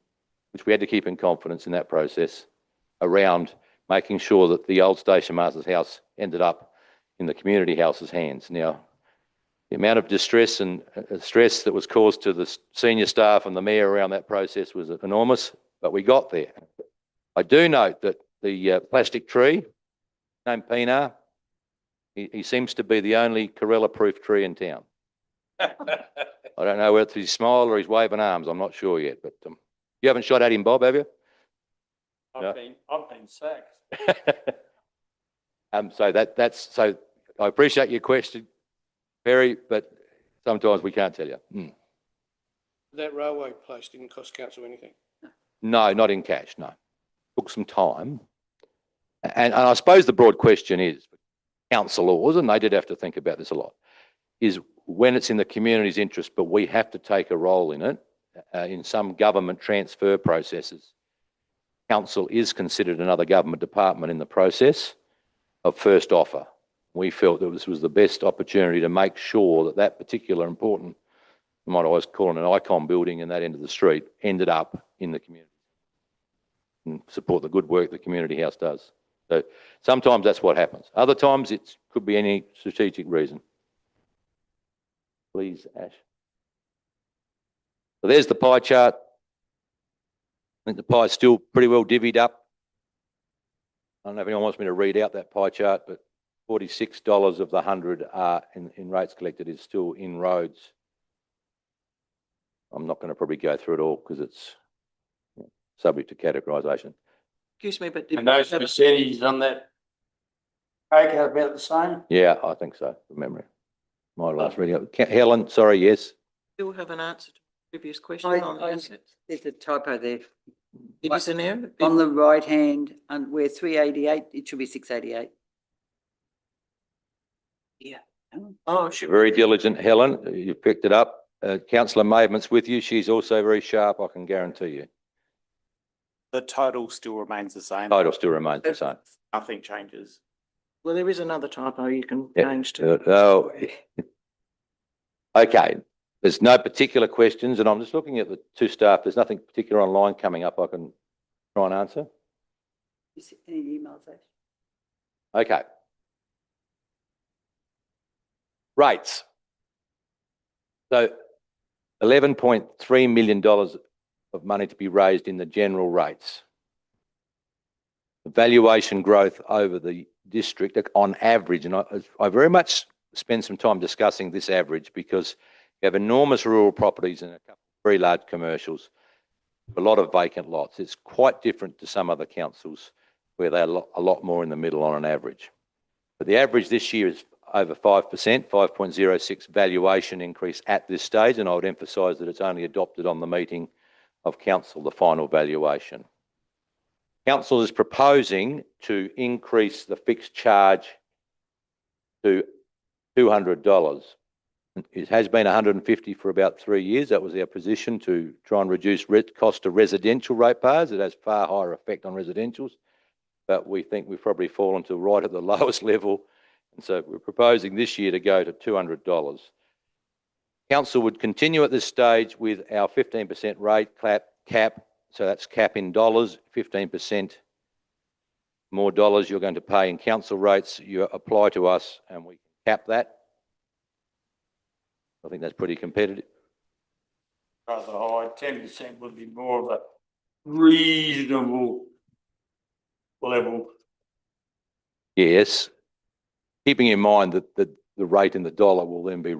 which we had to keep in confidence in that process, around making sure that the old Station Master's house ended up in the community house's hands. Now, the amount of distress and stress that was caused to the senior staff and the mayor around that process was enormous, but we got there. I do note that the plastic tree, named Pinar, he seems to be the only Corella-proof tree in town. I don't know whether he's smiling or he's waving arms. I'm not sure yet, but you haven't shot at him, Bob, have you? I've been sacked. So I appreciate your question, Perry, but sometimes we can't tell you. That railway place didn't cost council anything. No, not in cash, no. Took some time. And I suppose the broad question is, councillors, and they did have to think about this a lot, is when it's in the community's interest, but we have to take a role in it, in some government transfer processes. Council is considered another government department in the process of first offer. We felt that this was the best opportunity to make sure that that particular important, you might always call it an icon building in that end of the street, ended up in the community and support the good work the community house does. So sometimes that's what happens. Other times it could be any strategic reason. Please, Ash. So there's the pie chart. I think the pie is still pretty well divvied up. I don't know if anyone wants me to read out that pie chart, but $46 of the 100 are in rates collected is still in roads. I'm not going to probably go through it all because it's subject to categorisation. Excuse me, but And those percentages on that cake are about the same? Yeah, I think so, from memory. My last reading. Helen, sorry, yes. still have an answer to the previous question I- on I- assets. There's a typo there. It is an error. On the right hand, and where 388, it should be 688. Yeah. Oh, she. Very diligent, Helen. You picked it up. Councillor Mavement's with you. She's also very sharp, I can guarantee you. The total still remains the same. Title still remains the same. Nothing changes. Well, there is another typo you can Yeah. change to. Oh. Okay, there's no particular questions, and I'm just looking at the two staff. There's nothing particular online coming up I can try and answer. Any emails, Ash? Okay. Rates. So $11.3 million of money to be raised in the general rates. The valuation growth over the district on average, and I very much spend some time discussing this average because you have enormous rural properties and a couple of very large commercials, a lot of vacant lots. It's quite different to some other councils where they're a lot more in the middle on an average. But the average this year is over 5%, 5.06 valuation increase at this stage, and I would emphasise that it's only adopted on the meeting of council, the final valuation. Council is proposing to increase the fixed charge to $200. It has been $150 for about 3 years. That was our position, to try and reduce cost of residential ratepayers. It has far higher effect on residentials, but we think we've probably fallen to right at the lowest level. And so we're proposing this year to go to $200. Council would continue at this stage with our 15% rate cap. So that's cap in dollars, 15% more dollars you're going to pay in council rates. You apply to us and we cap that. I think that's pretty competitive. Rather high, 10% would be more of a reasonable level. Yes, keeping in mind that the rate in the dollar will then be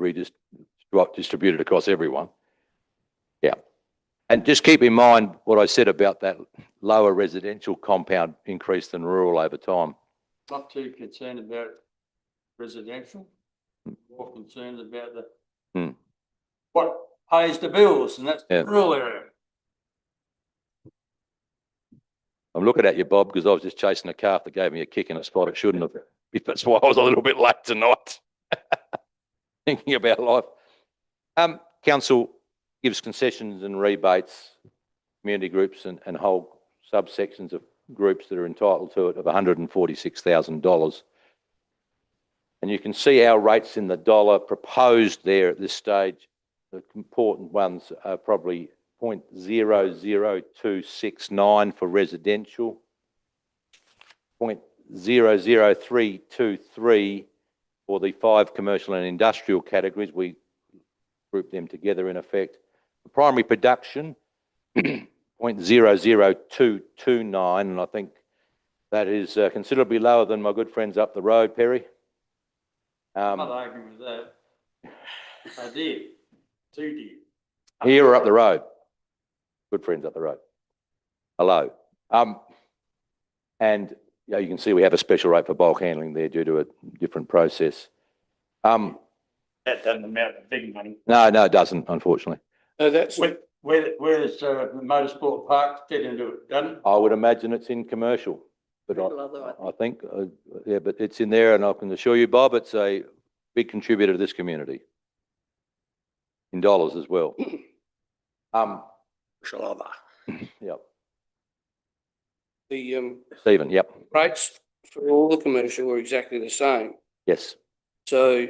distributed across everyone. Yeah. And just keep in mind what I said about that lower residential compound increase than rural over time. Not too concerned about residential, more concerned about the what pays the bills, and that's the rural area. I'm looking at you, Bob, because I was just chasing a calf that gave me a kick in a spot it shouldn't have. That's why I was a little bit late tonight. Thinking about life. Council gives concessions and rebates, community groups and whole subsections of groups that are entitled to it of $146,000. And you can see our rates in the dollar proposed there at this stage. The important ones are probably 0.00269 for residential, 0.00323 for the 5 commercial and industrial categories. We group them together in effect. The primary production, 0.00229, and I think that is considerably lower than my good friends up the road, Perry. I'm not arguing with that. I did. 2 did. Here or up the road? Good friends up the road. Hello. And you can see we have a special rate for bulk handling there due to a different process. That doesn't amount to big money. No, it doesn't, unfortunately. That's Where does the motorsport park fit into it, doesn't it? I would imagine it's in commercial, but I think, yeah, but it's in there, and I can assure you, Bob, it's a big contributor to this community in dollars as well. Yep. the Stephen, yep, rates for all the commercial are exactly the same. yes. So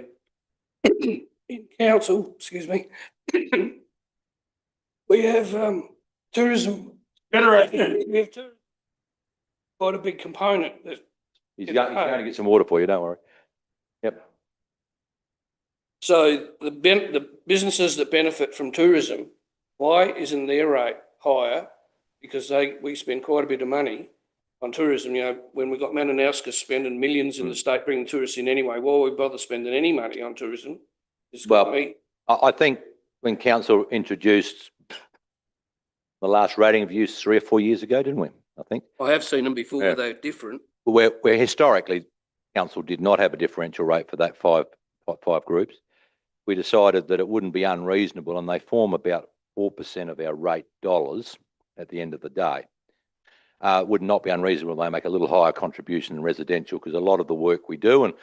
in council, excuse me, we have tourism. We have tourism, quite a big component. He's going to get some water for you, don't worry. Yep. So the businesses that benefit from tourism, why isn't their rate higher? Because we spend quite a bit of money on tourism. You know, when we got Mananauskas spending millions in the state bringing tourists in anyway, why would we bother spending any money on tourism? Well, I think when council introduced the last rating of use 3 or 4 years ago, didn't we? I think. I have seen them before, Yeah. they're different. Where historically council did not have a differential rate for that five groups. We decided that it wouldn't be unreasonable, and they form about 4% of our rate dollars at the end of the day. Would not be unreasonable. They make a little higher contribution in residential because a lot of the work we do, and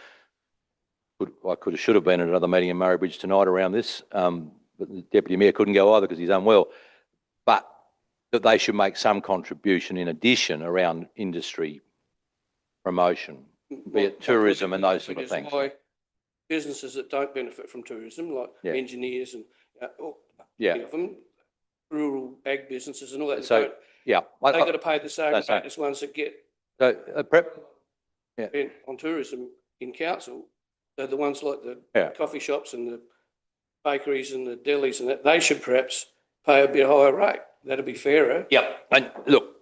I could have, should have been at another meeting in Murray Bridge tonight around this, but the Deputy Mayor couldn't go either because he's unwell. But that they should make some contribution in addition around industry promotion, be it tourism and those sort of things. Why businesses that don't benefit from tourism, like Yeah. engineers and Yeah. of them, rural ag businesses and all that, So, yeah. they've got to pay the same that's rate right. as ones that get So, Yeah. spent on tourism in council. So the ones like the Yeah. coffee shops and the bakeries and the delis and that, they should perhaps pay a bit higher rate. That'd be fairer. yeah, and look,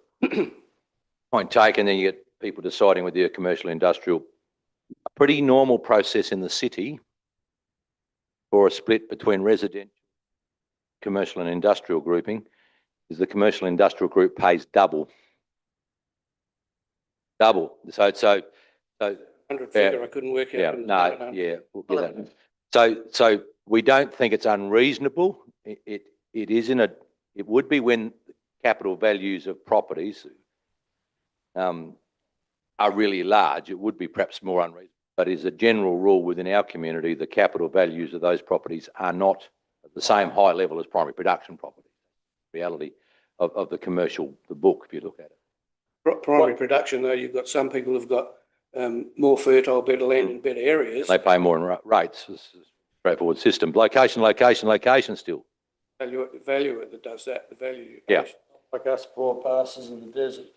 point taken, then you get people deciding whether you're commercial, industrial. A pretty normal process in the city for a split between residential, commercial and industrial grouping is the commercial industrial group pays double. Double. So 100 figure, I couldn't work out. yeah, from the no, 700. yeah, we'll get that. So we don't think it's unreasonable. It is it would be when capital values of properties are really large, it would be perhaps more unreasonable. But as a general rule within our community, the capital values of those properties are not at the same high level as primary production properties. Reality of the commercial, the book, if you look at it. Primary production, though, you've got some people who've got more fertile, better land in better areas. They pay more in rates. It's a straightforward system. Location, location, location still. Value it that does that, the value. Yeah. Like us poor pastors in the desert.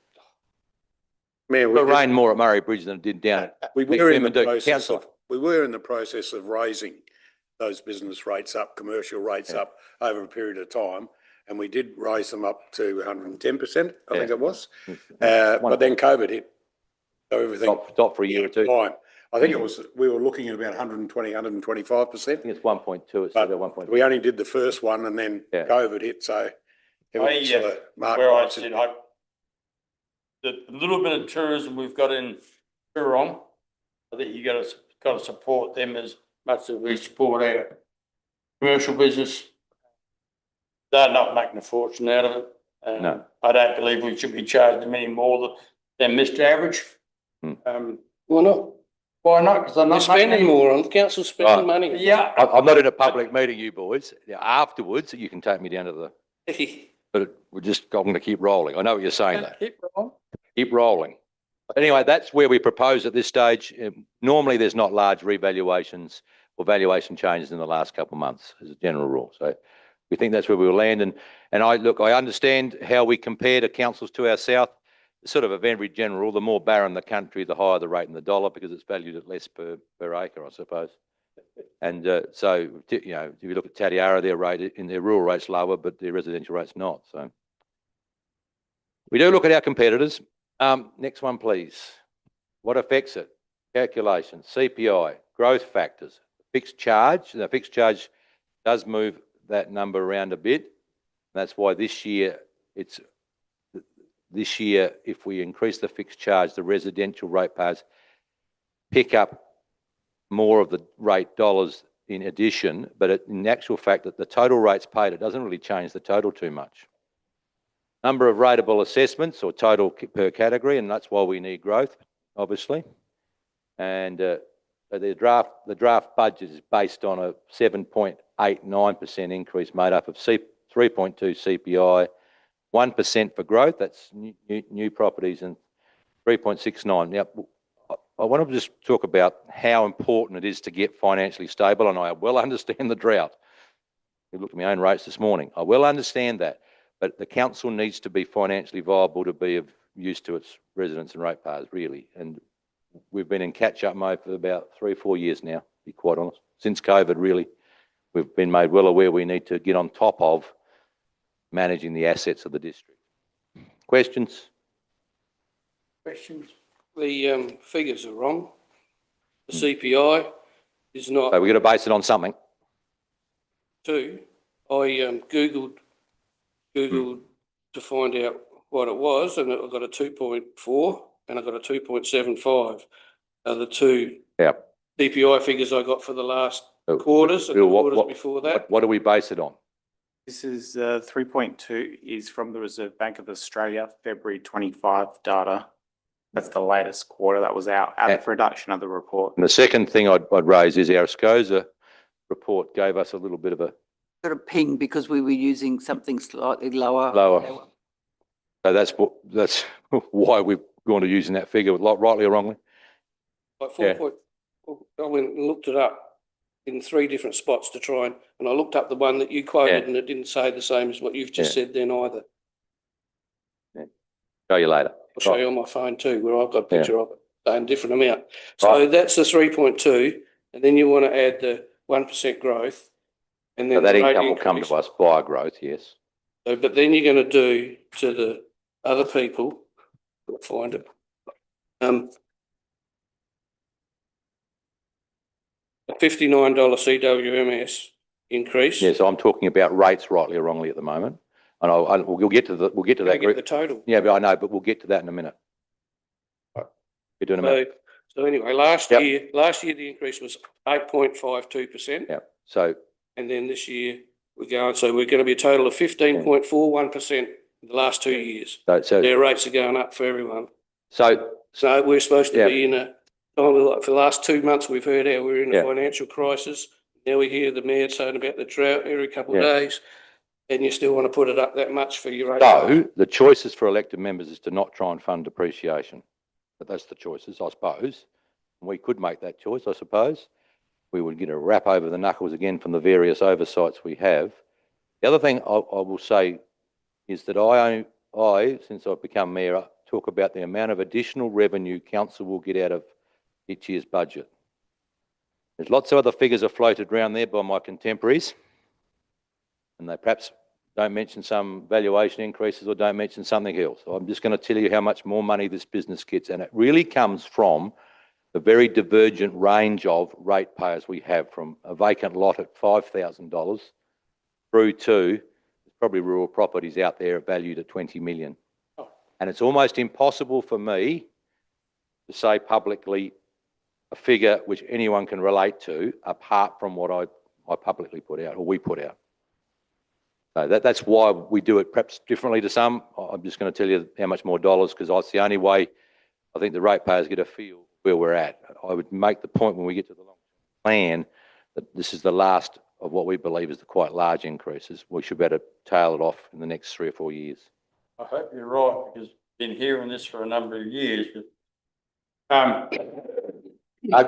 Mayor, It rained more at Murray Bridge than it did down at we were in the Pimendoo. process Councillor. of, we were in the process of raising those business rates up, commercial rates up over a period of time. And we did raise them up to 110%, I think it was. But then COVID hit. So everything. Stop for a year or two. Fine. I think it was, we were looking at about 120, 125%. I think it's 1.2, it's But about 1.2. we only did the first one and then Yeah. COVID hit, so. it was, market Where I rates. sit, the little bit of tourism we've got in Coorong, I think you got to support them as much as we support our commercial business. They're not making a fortune out of it. No. I don't believe we should be charging them any more than Mr. Average. Why not? Why not? Because they're They're not spending making more on, the council's spending money. Yeah. I'm not in a public meeting, you boys. Yeah, afterwards, you can take me down to the, but we're just, I'm going to keep rolling. I know what you're saying though. Keep rolling. Keep rolling. Anyway, that's where we propose at this stage. Normally, there's not large revaluations or valuation changes in the last couple of months as a general rule. So we think that's where we will land. And I understand how we compare to councils to our south. It's sort of a very general rule. The more barren the country, the higher the rate in the dollar because it's valued at less per acre, I suppose. And so, you know, if you look at Tatiara, their rate in their rural rate's lower, but their residential rate's not. So we do look at our competitors. Next one, please. What affects it? Calculations, CPI, growth factors, fixed charge. The fixed charge does move that number around a bit. That's why this year, if we increase the fixed charge, the residential ratepayers pick up more of the rate dollars in addition, but in actual fact that the total rates paid, it doesn't really change the total too much. Number of rateable assessments or total per category, and that's why we need growth, obviously. And the draft budget is based on a 7.89% increase made up of 3.2 CPI, 1% for growth, that's new properties, and 3.69. Now, I want to just talk about how important it is to get financially stable, and I well understand the drought. I looked at my own rates this morning. I well understand that, but the council needs to be financially viable to be of use to its residents and ratepayers, really. And we've been in catch-up mode for about 3 or 4 years now, to be quite honest. Since COVID, really, we've been made well aware we need to get on top of managing the assets of the district. Questions? Questions? The figures are wrong. The CPI is not So we've got to base it on something. 2. I Googled to find out what it was, and I got a 2.4 and I got a 2.75. Are the two Yeah. CPI figures I got for the last So, quarters and Bill, the quarters before that. What do we base it on? This is 3.2 is from the Reserve Bank of Australia, February 25 data. That's the latest quarter that was out at the production of the report. And the second thing I'd raise is our SCOSA report gave us a little bit of a Got a ping because we were using something slightly lower. lower. So that's why we've gone to using that figure, rightly or wrongly. Like Yeah. 4 point, I went and looked it up in 3 different spots to try and I looked up the one that you quoted Yeah. and it didn't say the same as what you've just Yeah. said then either. Show you later. I'll show Right. you on my phone too, where I've got a Yeah. picture of it, saying different amount. So that's the 3.2, and then you want to add the 1% growth. And So then that the rate income will come increase. to us via growth, yes. So, but then you're going to do to the other people, I'll find it. A $59 CWMS increase. Yeah, so I'm talking about rates rightly or wrongly at the moment. And we'll get to that. Don't get the total. Yeah, but I know, but we'll get to that in a minute. You're doing a minute. So anyway, last Yep. year the increase was 8.52%. Yeah. So, And then this year we're going to be a total of 15.41% in the last 2 years. so, Their rates are going up for everyone. so, So we're supposed to Yeah. be in a, for the last 2 months, we've heard how we're in a Yeah. financial crisis. Now we hear the mayor saying about the drought every couple of Yeah. days. And you still want to put it up that much for your rate. so the choices for elected members is to not try and fund depreciation. But that's the choices, I suppose. We could make that choice, I suppose. We would get a rap over the knuckles again from the various oversights we have. The other thing I will say is that I, since I've become mayor, talk about the amount of additional revenue council will get out of each year's budget. There's lots of other figures are floated around there by my contemporaries, and they perhaps don't mention some valuation increases or don't mention something else. I'm just going to tell you how much more money this business gets, and it really comes from the very divergent range of ratepayers we have, from a vacant lot at $5,000 through to probably rural properties out there valued at 20 million. And it's almost impossible for me to say publicly a figure which anyone can relate to apart from what I publicly put out or we put out. So that's why we do it perhaps differently to some. I'm just going to tell you how much more dollars, because that's the only way I think the ratepayers get a feel where we're at. I would make the point when we get to the long-term plan that this is the last of what we believe is the quite large increases. We should better tail it off in the next 3 or 4 years. I hope you're right, because I've been hearing this for a number of years, but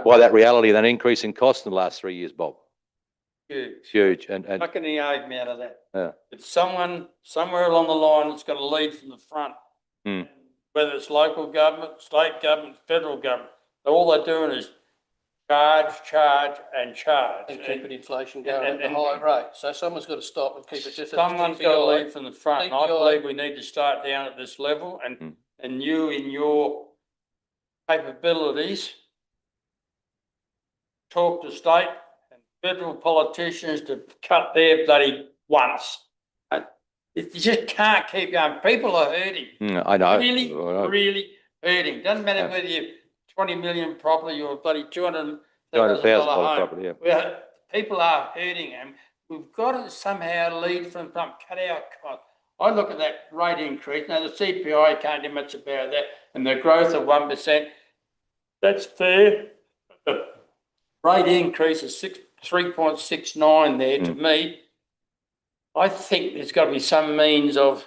By that reality, that increase in cost in the last 3 years, Bob, huge. huge. And How can he aid me out of that? Yeah. It's someone, somewhere along the line that's got to lead from the front. Hmm. Whether it's local government, state government, federal government, all they're doing is charge, and charge. And keep it inflation going at the and- high rate. So someone's got to stop and keep it just. Someone's got to lead from the front, and I believe we need to start down at this level, and you in your capabilities talk to state and federal politicians to cut their bloody once. You just can't keep going. People are hurting. I know. Really, I know. really hurting. Doesn't matter whether you're 20 million property or bloody $200,000 $200,000 home. property, yeah. Well, people are hurting, and we've got to somehow lead from front, cut our costs. I look at that rate increase. Now, the CPI can't do much about that, and the growth of 1%, that's fair. The rate increase is 3.69 there to me. I think there's got to be some means of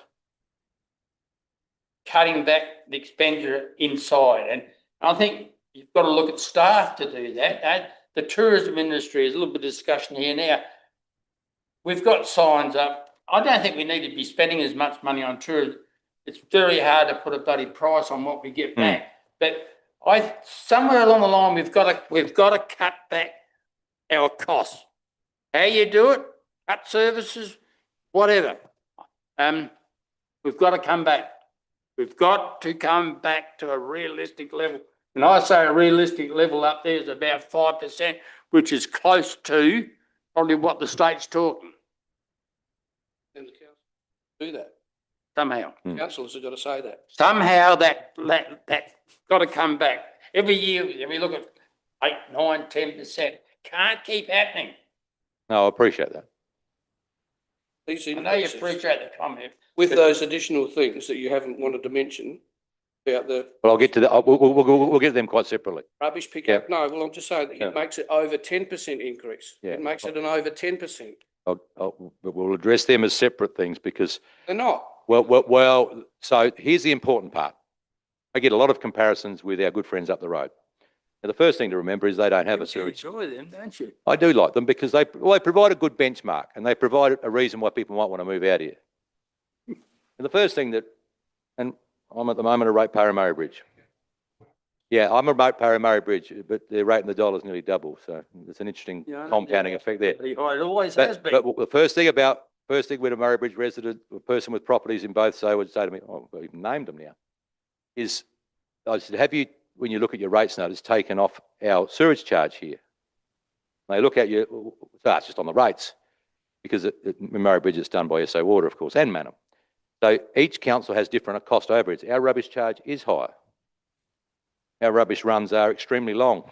cutting back the expenditure inside. And I think you've got to look at staff to do that. And the tourism industry is a little bit of discussion here now. We've got signs up. I don't think we need to be spending as much money on tourism. It's very hard to put a bloody price on what we get back. But somewhere along the line, we've got to cut back our costs. How you do it? Cut services, whatever. We've got to come back. We've got to come back to a realistic level. And I say a realistic level up there is about 5%, which is close to probably what the state's talking And the council do that. somehow. Councillors have got to say that. Somehow that's got to come back. Every year, we look at 8, 9, 10%. Can't keep happening. No, I appreciate that. These I know you increases, appreciate the comment. with those additional things that you haven't wanted to mention, about the But I'll get to that. We'll get to them quite separately. rubbish pickup. No, well, I'm just saying that Yeah. it makes it over 10% increase. Yeah. It makes it an over 10%. But we'll address them as separate things because, They're not. well, so here's the important part. I get a lot of comparisons with our good friends up the road. Now, the first thing to remember is they don't have a You sewage. enjoy them, don't you? I do like them because they provide a good benchmark and they provide a reason why people might want to move out here. And the first thing that, and I'm at the moment a ratepayer in Murray Bridge. Yeah, I'm a ratepayer in Murray Bridge, but the rate in the dollar is nearly double. So there's an interesting Yeah, I know. compounding effect there. It always has been. But the first thing with a Murray Bridge resident, a person with properties in both, would say to me, oh, I've even named them now, is I said, have you, when you look at your rates notice, taken off our sewage charge here? They look at you, it's just on the rates, because in Murray Bridge it's done by SA Water, of course, and Manum. So each council has different cost overheads. Our rubbish charge is higher. Our rubbish runs are extremely long.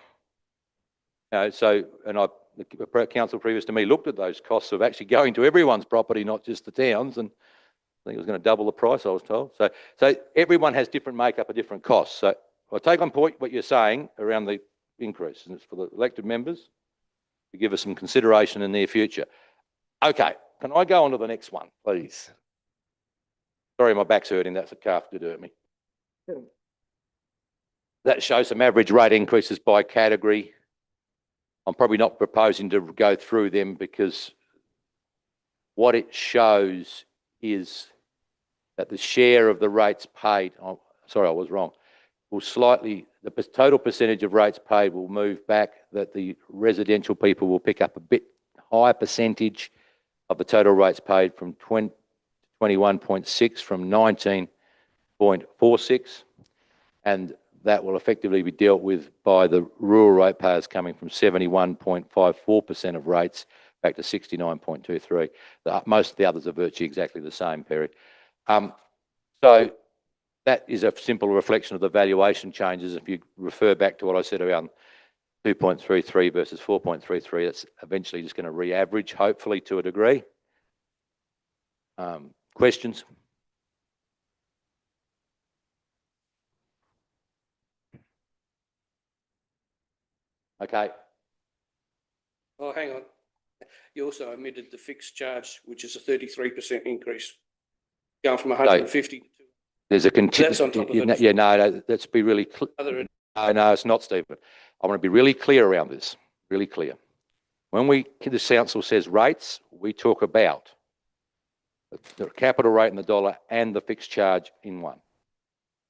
The council previous to me looked at those costs of actually going to everyone's property, not just the towns, and I think it was going to double the price, I was told. So everyone has different makeup of different costs. So I take on point what you're saying around the increase, and it's for the elected members to give us some consideration in the near future. Okay, can I go on to the next one, please? Sorry, my back's hurting. That's a calf to do at me. That shows some average rate increases by category. I'm probably not proposing to go through them because what it shows is that the share of the rates paid, sorry, I was wrong, will slightly, the total percentage of rates paid will move back, that the residential people will pick up a bit higher percentage of the total rates paid from 21.6 from 19.46, and that will effectively be dealt with by the rural ratepayers coming from 71.54% of rates back to 69.23. Most of the others are virtually exactly the same, Perry. So that is a simple reflection of the valuation changes. If you refer back to what I said around 2.33 versus 4.33, that's eventually just going to re-average, hopefully to a degree. Questions? Okay. Oh, hang on. You also omitted the fixed charge, which is a 33% increase, going from 150 to There's a That's on top of it. Yeah, no, let's be really clear. other. No, it's not, Stephen. I want to be really clear around this, really clear. When the council says rates, we talk about the capital rate in the dollar and the fixed charge in one.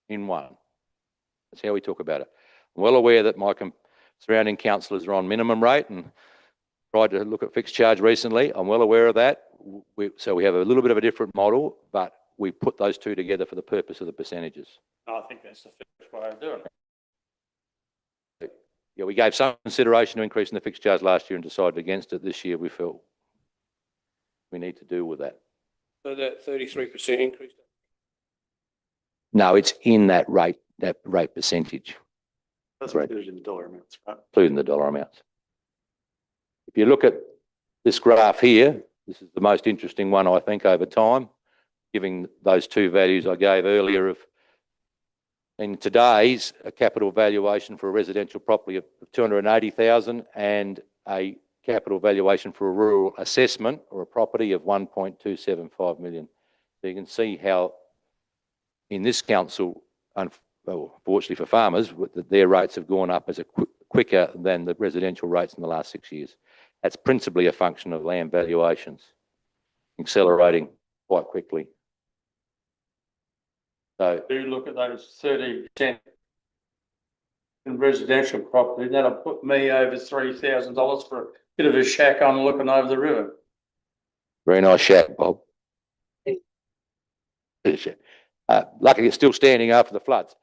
That's how we talk about it. I'm well aware that my surrounding councillors are on minimum rate and tried to look at fixed charge recently. I'm well aware of that. So we have a little bit of a different model, but we put those two together for the purpose of the percentages. I think that's the first way of doing it. Yeah, we gave some consideration to increasing the fixed charge last year and decided against it. This year we felt we need to deal with that. So that 33% increase. No, it's in that rate percentage, That's Right. included in the dollar amounts, right? including the dollar amounts. If you look at this graph here, this is the most interesting one, I think, over time, giving those two values I gave earlier of, in today's, a capital valuation for a residential property of 280,000 and a capital valuation for a rural assessment or a property of 1.275 million. So you can see how in this council, unfortunately for farmers, their rates have gone up as quicker than the residential rates in the last 6 years. That's principally a function of land valuations accelerating quite quickly. So Do look at those 13% in residential property, that'll put me over $3,000 for a bit of a shack on looking over the river. very nice shack, Bob. Luckily, it's still standing after the floods.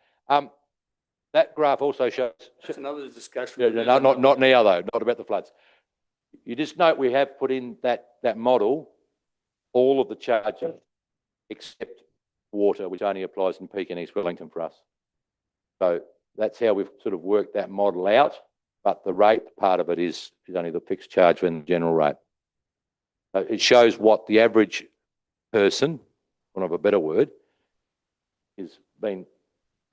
That graph also shows. That's another discussion. Yeah, not now though, not about the floods. You just note we have put in that model all of the charges except water, which only applies in Peak and East Wellington for us. So that's how we've sort of worked that model out. But the rate part of it is only the fixed charge and the general rate. So it shows what the average person, for want of a better word, is being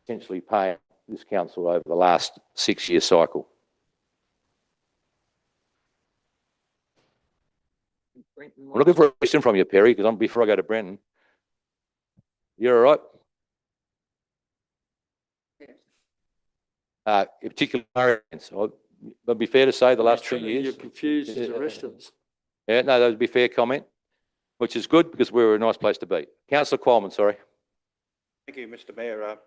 potentially paying this council over the last 6-year cycle. I'm looking for a question from you, Perry, because before I go to Brenton. You're all right? In particular, it'd be fair to say the last 2 years. You're confused as the rest of us. Yeah, no, that would be a fair comment, which is good because we're a nice place to be. Councillor Qualman, sorry. Thank you, Mr Mayor. I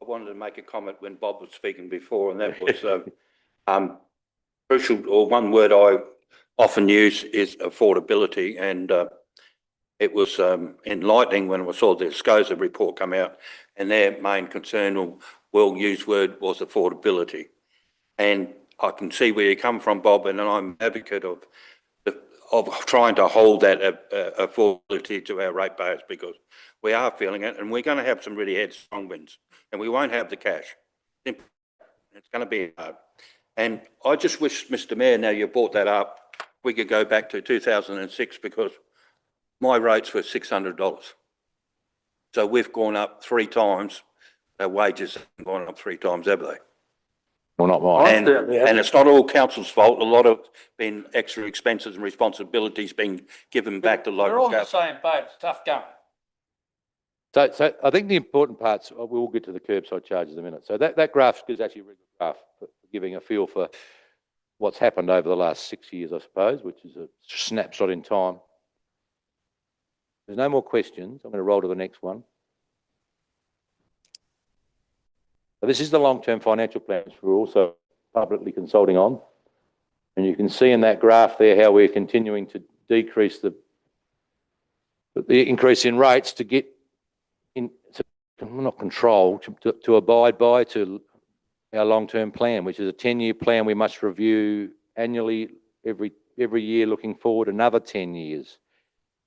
wanted to make a comment when Bob was speaking before, and that was crucial, or one word I often use is affordability, and it was enlightening when I saw the SCOSA report come out, and their main concern or well-used word was affordability. And I can see where you come from, Bob, and I'm an advocate of trying to hold that affordability to our ratepayers, because we are feeling it, and we're going to have some really headstrong wins, and we won't have the cash. It's going to be hard. And I just wish, Mr Mayor, now you brought that up, we could go back to 2006, because my rates were $600. So we've gone up 3 times. Our wages haven't gone up 3 times, have they? Well, not mine. And it's not all council's fault. A lot of been extra expenses and responsibilities being given back to local We're all in the government. same boat. It's tough going. So I think the important parts, we'll get to the curbside charges in a minute. So that graph is actually a really good graph for giving a feel for what's happened over the last 6 years, I suppose, which is a snapshot in time. There's no more questions. I'm going to roll to the next one. So this is the long-term financial plans we're also publicly consulting on. And you can see in that graph there how we're continuing to decrease the increase in rates to get in, not control, to abide by to our long-term plan, which is a 10-year plan we must review annually every year looking forward another 10 years.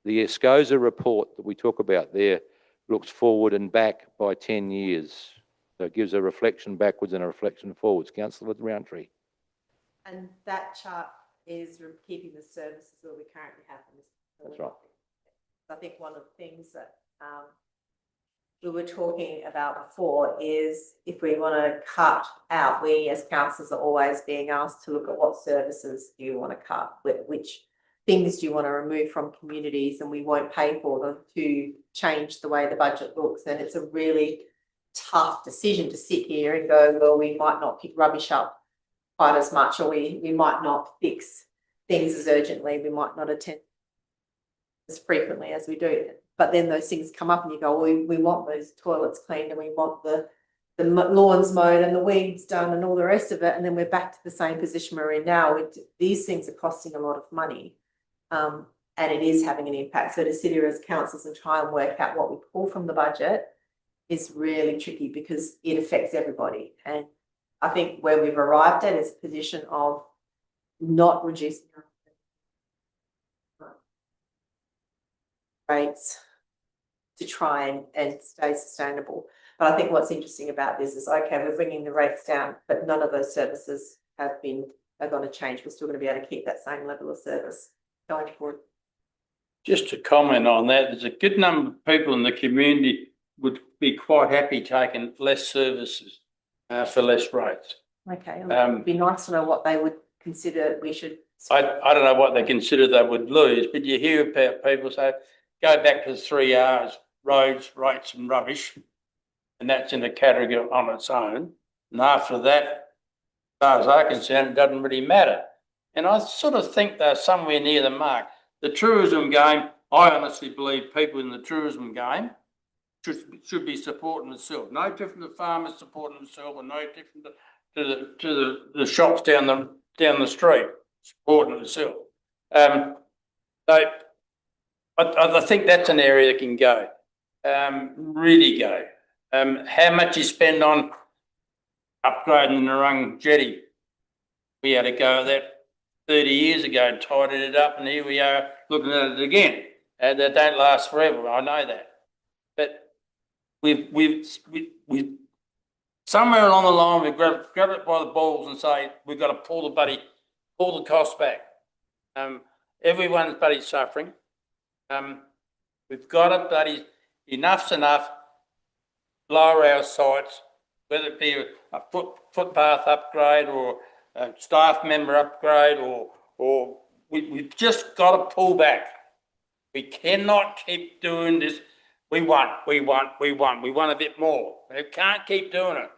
The SCOSA report that we talk about there looks forward and back by 10 years. So it gives a reflection backwards and a reflection forwards. Councillor Roundtree. And that chart is keeping the services that we currently have. That's right. I think one of the things that we were talking about before is if we want to cut out, we as councillors are always being asked to look at what services do you want to cut, which things do you want to remove from communities, and we won't pay for them to change the way the budget looks. And it's a really tough decision to sit here and go, well, we might not pick rubbish up quite as much, or we might not fix things as urgently, we might not attend as frequently as we do. But then those things come up and you go, well, we want those toilets cleaned, and we want the lawns mowed and the weeds done and all the rest of it, and then we're back to the same position we're in now. These things are costing a lot of money, and it is having an impact. So to sit here as councillors and try and work out what we pull from the budget is really tricky, because it affects everybody. And I think where we've arrived at is a position of not reducing rates to try and stay sustainable. But I think what's interesting about this is, okay, we're bringing the rates down, but none of those services are going to change. We're still going to be able to keep that same level of service going forward. Just to comment on that, there's a good number of people in the community would be quite happy taking less services for less rates. Okay, it'd be nice to know what they would consider we should. I don't know what they consider they would lose, but you hear about people say, go back to the 3 R's, roads, rates and rubbish, and that's in a category on its own. And after that, as far as I'm concerned, it doesn't really matter. And I sort of think they're somewhere near the mark. The tourism game, I honestly believe people in the tourism game should be supporting themselves. No different to farmers supporting themselves, and no different to the shops down the street supporting themselves. So I think that's an area that can go, really go. How much you spend on upgrading the Narung jetty? We had to go at that 30 years ago, tidied it up, and here we are looking at it again. They don't last forever, I know that. But we've somewhere along the line, we've grabbed it by the balls and say, we've got to pull the costs back. Everyone's bloody suffering. We've got to bloody, enough's enough, lower our sights, whether it be a footpath upgrade or a staff member upgrade or we've just got to pull back. We cannot keep doing this. We want a bit more. We can't keep doing it.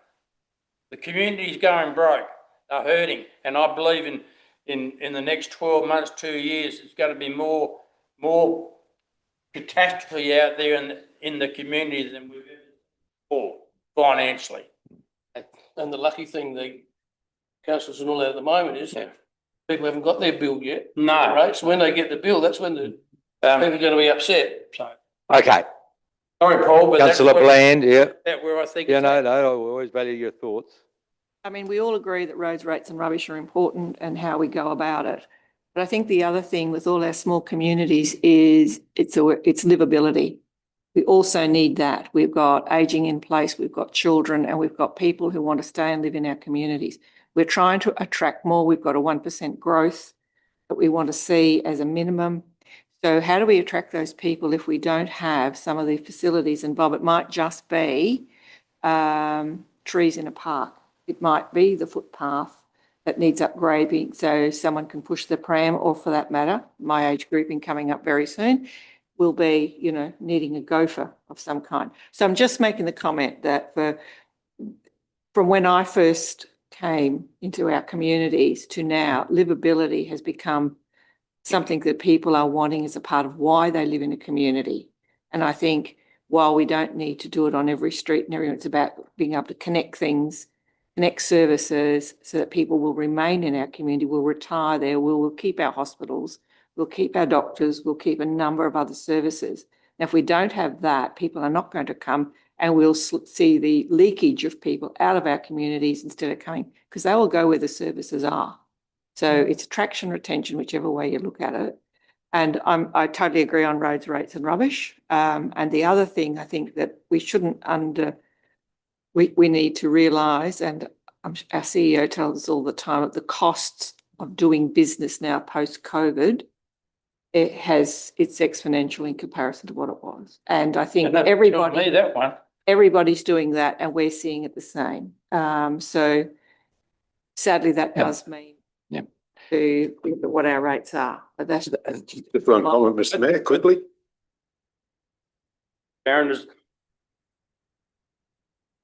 The community's going broke. They're hurting. And I believe in the next 12 months, 2 years, there's going to be more catastrophe out there in the community than we've ever before, financially. And the lucky thing, the councillors and all that at the moment is people haven't got their bill yet. No. Right, so when they get the bill, that's when the people are going to be upset. So, Okay, sorry, Paul, but that's councillor where, Bland, yeah. that where I think. Yeah, it's no, at. no, I always value your thoughts. I mean, we all agree that roads, rates and rubbish are important and how we go about it. But I think the other thing with all our small communities is it's livability. We also need that. We've got ageing in place, we've got children, and we've got people who want to stay and live in our communities. We're trying to attract more. We've got a 1% growth that we want to see as a minimum. So how do we attract those people if we don't have some of the facilities? And Bob, it might just be trees in a park. It might be the footpath that needs upgrading so someone can push the pram, or for that matter, my age grouping coming up very soon, will be, you know, needing a gopher of some kind. So I'm just making the comment that from when I first came into our communities to now, livability has become something that people are wanting as a part of why they live in a community. And I think while we don't need to do it on every street and everything, it's about being able to connect things, connect services so that people will remain in our community, will retire there, we'll keep our hospitals, we'll keep our doctors, we'll keep a number of other services. Now, if we don't have that, people are not going to come, and we'll see the leakage of people out of our communities instead of coming, because they will go where the services are. So it's attraction, retention, whichever way you look at it. And I totally agree on roads, rates and rubbish. And the other thing I think that we shouldn't we need to realise, and our CEO tells us all the time, that the costs of doing business now post-COVID, it's exponential in comparison to what it was. And I think everybody's doing that, and we're seeing it the same. So sadly, that does mean to look at what our rates are. But that's Just one comment, Mr. Mayor, quickly. Aaron,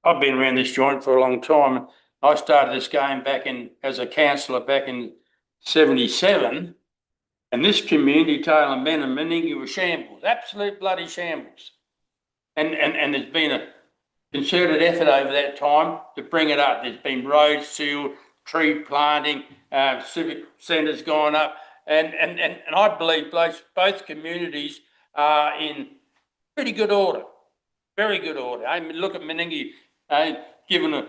I've been around this joint for a long time. I started this game as a councillor back in 77, and this community, Taylor Ben and Meningie, were shambles, absolute bloody shambles. And there's been a concerted effort over that time to bring it up. There's been roads sealed, tree planting, civic centres gone up, and I believe both communities are in pretty good order, very good order. I mean, look at Meningie, given an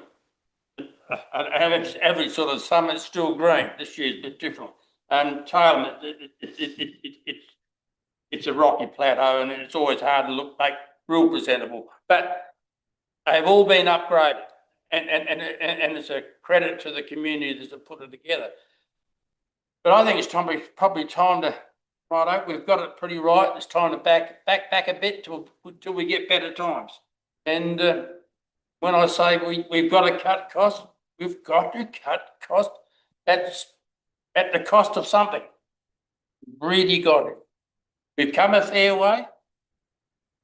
average sort of summer, it's still green. This year's a bit different. And Taylor, it's a rocky plateau, and it's always hard to make real presentable. But they've all been upgraded, and it's a credit to the community that put it together. But I think it's probably time to, righto, we've got it pretty right. It's time to back a bit till we get better times. And when I say we've got to cut costs, we've got to cut costs at the cost of something. Really got it. We've come a fair way.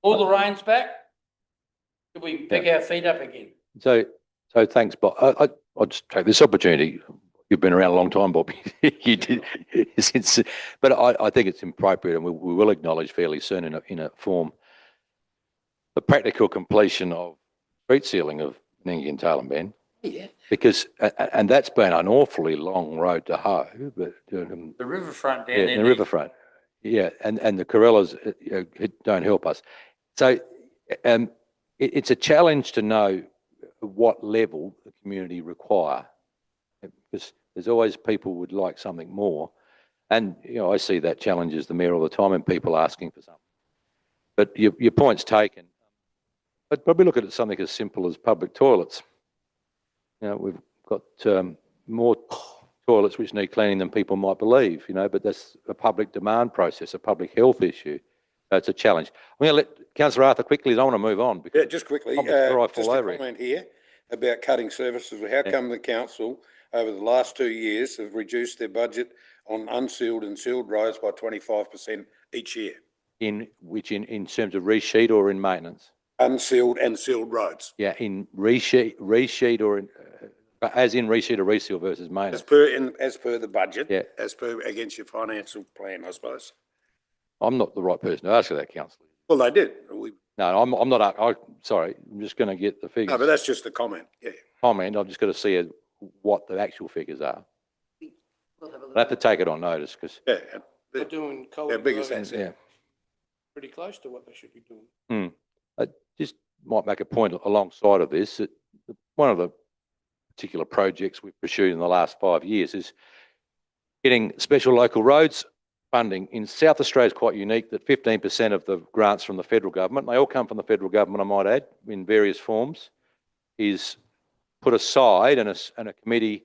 All the rain's back. We pick our feet up again. So thanks, Bob. I'll just take this opportunity. You've been around a long time, Bob. You did, but I think it's appropriate, and we will acknowledge fairly soon in a form the practical completion of street sealing of Meningie and Taylor Ben. Yeah. Because and that's been an awfully long road to hoe. But the riverfront down there. The riverfront. Yeah, and the Corellas don't help us. So it's a challenge to know what level the community require, because there's always people would like something more. And, I see that challenge as the mayor all the time, and people asking for something. But your point's taken. I'd probably look at it something as simple as public toilets. We've got more toilets which need cleaning than people might believe, but that's a public demand process, a public health issue. It's a challenge. I'm going to let Councillor Arthur quickly, I don't want to move on. Yeah, just quickly, Before I just fall a over comment here. about cutting services. How come the council over the last 2 years have reduced their budget on unsealed and sealed roads by 25% each year? In terms of resheet or in maintenance? Unsealed and sealed roads. Yeah, in resheet or in, as in resheet or reseal versus maintenance? As per the budget. Yeah. As per against your financial plan, I suppose. I'm not the right person to ask you that, councillor. Well, they did. No, I'm not, sorry, I'm just going to get the figures. No, but that's just a comment, yeah. Comment, I've just got to see what the actual figures are. We'll have a I'll look. have to take it on notice because, Yeah. They're doing Their Colin biggest Grove asset. yeah. pretty close to what they should be doing. I just might make a point alongside of this, that one of the particular projects we've pursued in the last 5 years is getting special local roads funding. In South Australia is quite unique that 15% of the grants from the federal government, they all come from the federal government, I might add, in various forms, is put aside and a committee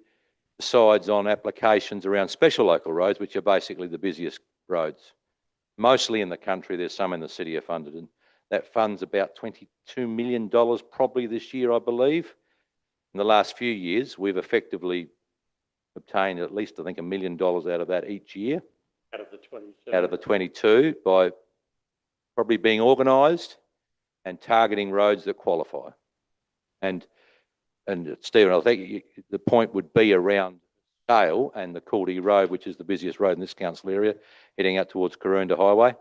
decides on applications around special local roads, which are basically the busiest roads. Mostly in the country, there's some in the city are funded, and that funds about $22 million probably this year, I believe. In the last few years, we've effectively obtained at least, I think, $1 million out of that each year. Out of the 22. Out of the 22 by probably being organised and targeting roads that qualify. And Stephen, I think the point would be around Dale and the Coolty Road, which is the busiest road in this council area, heading out towards Karoonda Highway.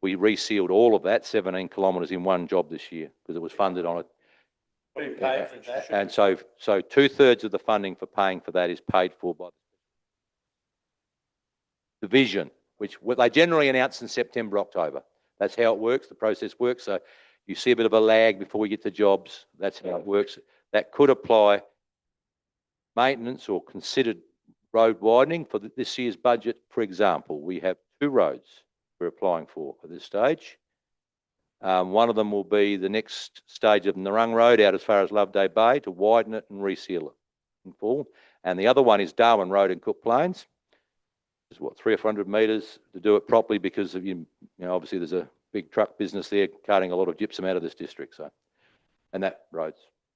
We resealed all of that 17 kilometres in one job this year because it was funded on it. We paid for that. And so 2/3 of the funding for paying for that is paid for by the division, which they generally announce in September, October. That's how it works, the process works. So you see a bit of a lag before we get to jobs. That's how it works. That could apply maintenance or considered road widening for this year's budget. For example, we have 2 roads we're applying for at this stage. One of them will be the next stage of Narung Road out as far as Loveday Bay to widen it and reseal it in full. And the other one is Darwin Road in Cook Plains. It's 300 or 400 metres to do it properly because of, you know, obviously there's a big truck business there carting a lot of gypsum out of this district. So, and that road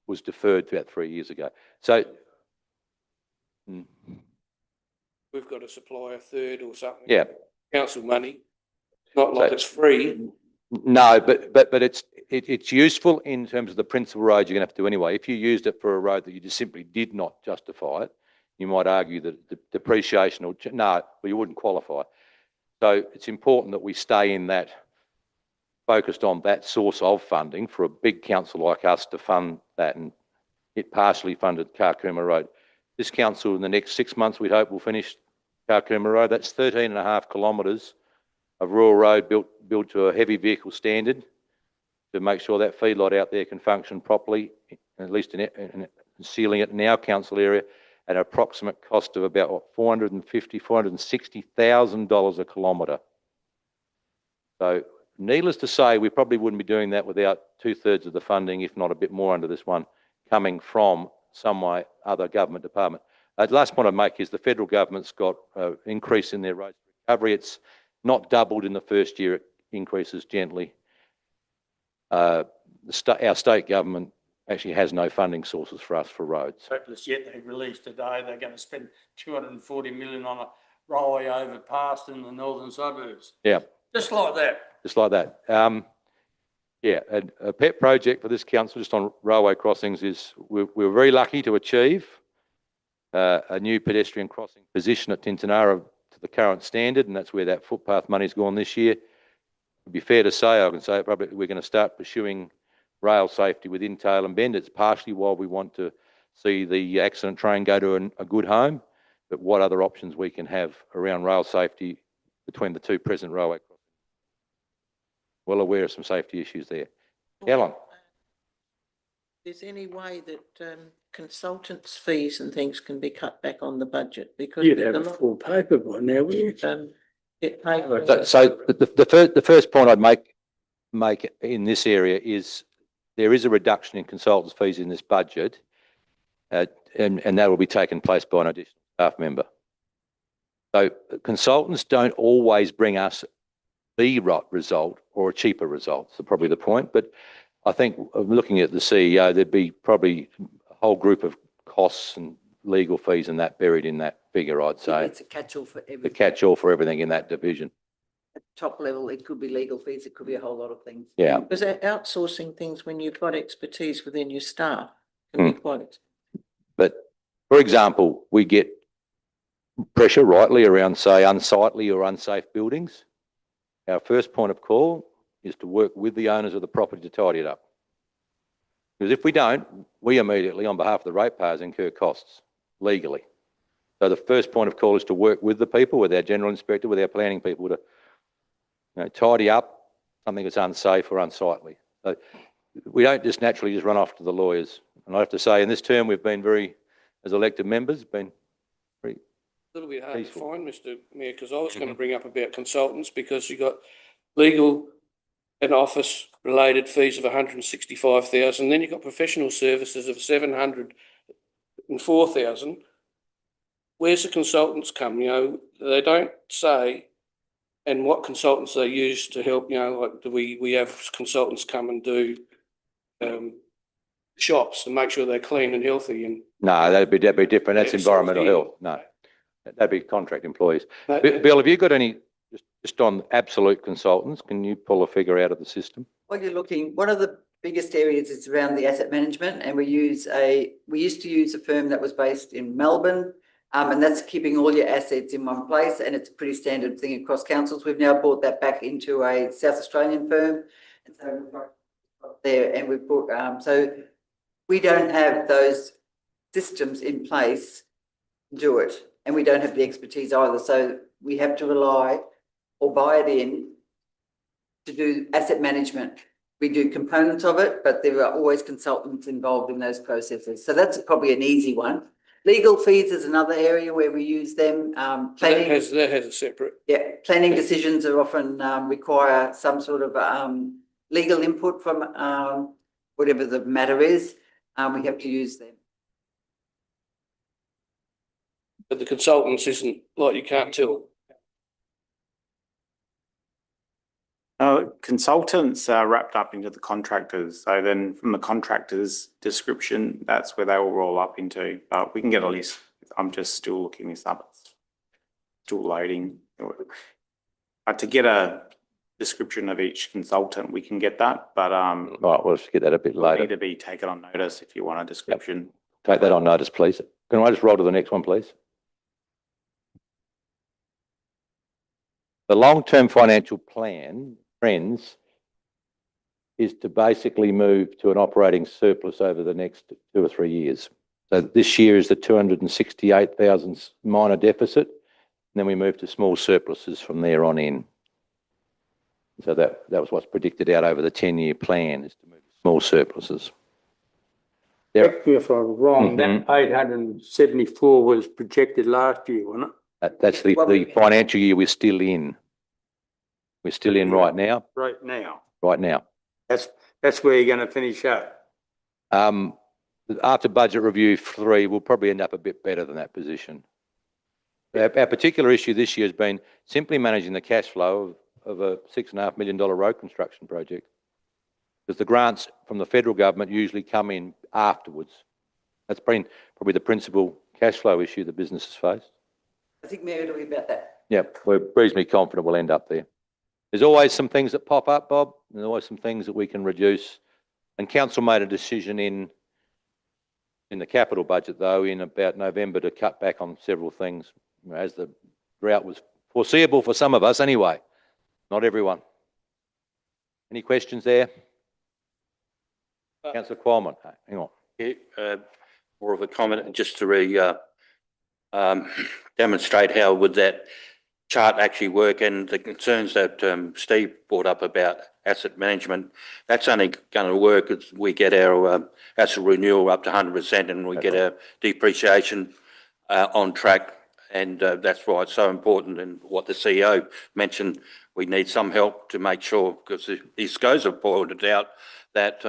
was deferred about 3 years ago. So, We've got to supply a third or something. yeah. Council money. It's not like it's free. No, but it's useful in terms of the principal road you're going to have to do anyway. If you used it for a road that you just simply did not justify it, you might argue that the depreciation or well, you wouldn't qualify. So it's important that we stay in that, focused on that source of funding for a big council like us to fund that, and it partially funded Karkuma Road. This council in the next 6 months, we'd hope, will finish Karkuma Road. That's 13.5 kilometres of rural road built to a heavy vehicle standard to make sure that feedlot out there can function properly, at least in sealing it in our council area at an approximate cost of about what, $460,000 a kilometre. So needless to say, we probably wouldn't be doing that without 2/3 of the funding, if not a bit more under this one, coming from some way other government department. The last point I'd make is the federal government's got an increase in their roads recovery. It's not doubled in the first year, it increases gently. Our state government actually has no funding sources for us for roads. Hopeless yet they released today, they're going to spend 240 million on a railway overpass in the northern suburbs. Yeah. Just like that. Just like that. Yeah, a pet project for this council just on railway crossings is we're very lucky to achieve a new pedestrian crossing position at Tintinara to the current standard, and that's where that footpath money's gone this year. It'd be fair to say, I can say probably we're going to start pursuing rail safety within Tail and Bend. It's partially why we want to see the accident train go to a good home, but what other options we can have around rail safety between the 2 present railway crossings. Well aware of some safety issues there. Helen? Is any way that consultants' fees and things can be cut back on the budget? Because You'd there's have a lot, full paper by now, wouldn't you? get paid for. So the first point I'd make in this area is there is a reduction in consultants' fees in this budget, and that will be taken place by an additional staff member. So consultants don't always bring us the right result or a cheaper result. So probably the point. But I think looking at the CEO, there'd be probably whole group of costs and legal fees and that buried in that figure, I'd say. It's a catch-all for The everything. catch-all for everything in that division. At the top level, it could be legal fees, it could be a whole lot of things. Yeah. Because outsourcing things when you've got expertise within your staff can be quite. But for example, we get pressure rightly around, say, unsightly or unsafe buildings. Our first point of call is to work with the owners of the property to tidy it up. Because if we don't, we immediately, on behalf of the ratepayers, incur costs legally. So the first point of call is to work with the people, with our general inspector, with our planning people to tidy up something that's unsafe or unsightly. So we don't just naturally just run off to the lawyers. And I have to say, in this term, we've been very, as elected members, been very A little bit hard to peaceful. find, Mr Mayor, because I was going to bring up about consultants, because you got legal and office related fees of 165,000, then you've got professional services of 704,000. Where's the consultants come? They don't say, and what consultants they use to help, like do we have consultants come and do shops to make sure they're clean and healthy and. No, that'd be different. That's Yeah, environmental so- health. No, that'd be contract employees. No, Bill, have you got any, just on absolute consultants, can you pull a figure out of the system? While you're looking, one of the biggest areas is around the asset management, and we used to use a firm that was based in Melbourne. And that's keeping all your assets in one place, and it's a pretty standard thing across councils. We've now brought that back into a South Australian firm. And so we've got there, and we've brought, so we don't have those systems in place to do it, and we don't have the expertise either. So we have to rely or buy it in to do asset management. We do components of it, but there are always consultants involved in those processes. So that's probably an easy one. Legal fees is another area where we use them. that has a separate. Yeah, planning decisions are often require some sort of legal input from whatever the matter is. We have to use them. But the consultants isn't like you can't tell. Consultants are wrapped up into the contractors. So then from the contractors description, that's where they will roll up into. But we can get a list. I'm just still looking this up. It's still loading. To get a description of each consultant, we can get that. But Right, we'll just get that a bit it'll need later. to be taken on notice if you want a description. Take that on notice, please. Can I just roll to the next one, please? The long-term financial plan, friends, is to basically move to an operating surplus over the next 2 or 3 years. So this year is the 268,000 minor deficit, and then we move to small surpluses from there on in. So that was what's predicted out over the 10-year plan, is to move to small surpluses. There, Correct me if I'm wrong, that 874 was projected last year, wasn't it? that's the financial year we're still in. We're still in right now. Right now. Right now. That's where you're going to finish up. After budget review 3, we'll probably end up a bit better than that position. Our particular issue this year has been simply managing the cash flow of a $6.5 million road construction project. Because the grants from the federal government usually come in afterwards. That's been probably the principal cash flow issue the business has faced. I think Mary will be about that. Yeah, we're reasonably confident we'll end up there. There's always some things that pop up, Bob. There's always some things that we can reduce. And council made a decision in the capital budget, though, in about November to cut back on several things, as the drought was foreseeable for some of us anyway. Not everyone. Any questions there? Councillor Qualman, hang on. Yeah, more of a comment just to demonstrate how would that chart actually work, and the concerns that Steve brought up about asset management. That's only going to work as we get our asset renewal up to 100% and we get our depreciation on track. And that's why it's so important, and what the CEO mentioned, we need some help to make sure, because the SCOs have pointed out that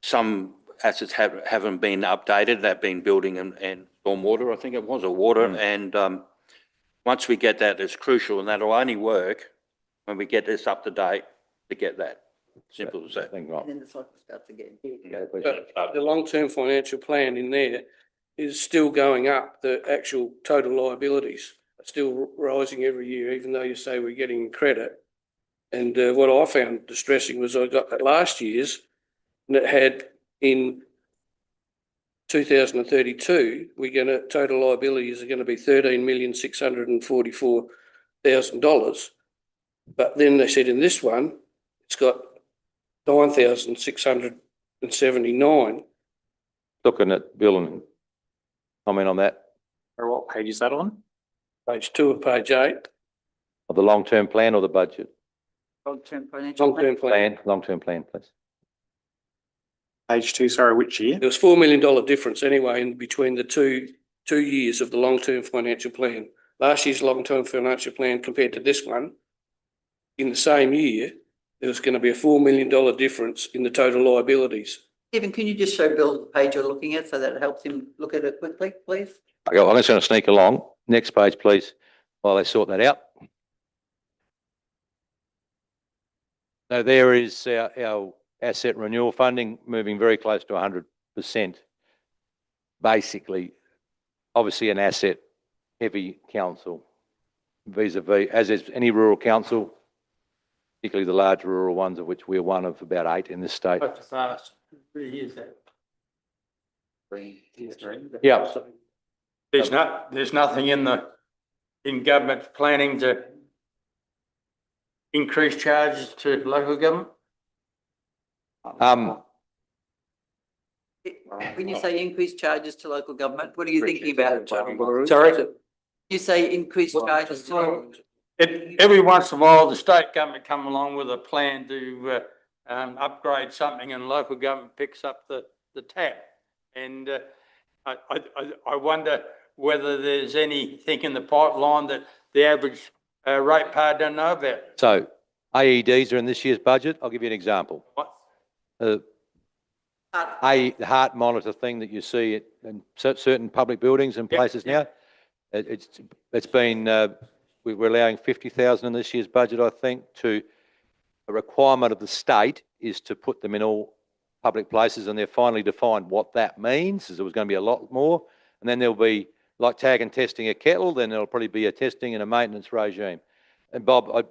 some assets haven't been updated. They've been building and stormwater, I think it was, or water. And once we get that, it's crucial, and that'll only work when we get this up to date to get that. Simple as that. Think And right. then the cycle starts again. But the long-term financial plan in there is still going up. The actual total liabilities are still rising every year, even though you say we're getting credit. And what I found distressing was I got that last year's, and it had in 2032, total liabilities are going to be $13,644,000. But then they said in this one, it's got 9,679. Looking at Bill and comment on that, Or what page is that on? Page 2 of page 8, of the long-term plan or the budget? Long-term financial plan. long-term plan. Long-term plan, please. Page 2, sorry, which year? There was $4 million difference anyway in between the two years of the long-term financial plan. Last year's long-term financial plan compared to this one, in the same year, there was going to be a $4 million difference in the total liabilities. Stephen, can you just show Bill the page you're looking at so that it helps him look at it quickly, please? Okay, I'm just going to sneak along. Next page, please, while they sort that out. So there is our asset renewal funding moving very close to 100%. Basically, obviously an asset heavy council vis-a-vis, as is any rural council, particularly the large rural ones, of which we're one of about 8 in this state. That's fast. 3 years that. Yeah. There's nothing in government's planning to increase charges to local government? When you say increased charges to local government, what are you thinking about? Sorry? You say increased charges to, Every once in a while, the state government come along with a plan to upgrade something and local government picks up the tab. And I wonder whether there's anything in the pipeline that the average ratepayer don't know about. So AEDs are in this year's budget. I'll give you an example. What? The heart monitor thing that you see in certain public buildings and places now. It's been, we're allowing 50,000 in this year's budget, I think, to a requirement of the state is to put them in all public places, and they've finally defined what that means. There was going to be a lot more, and then there'll be like tag and testing a kettle, then there'll probably be a testing and a maintenance regime. And Bob,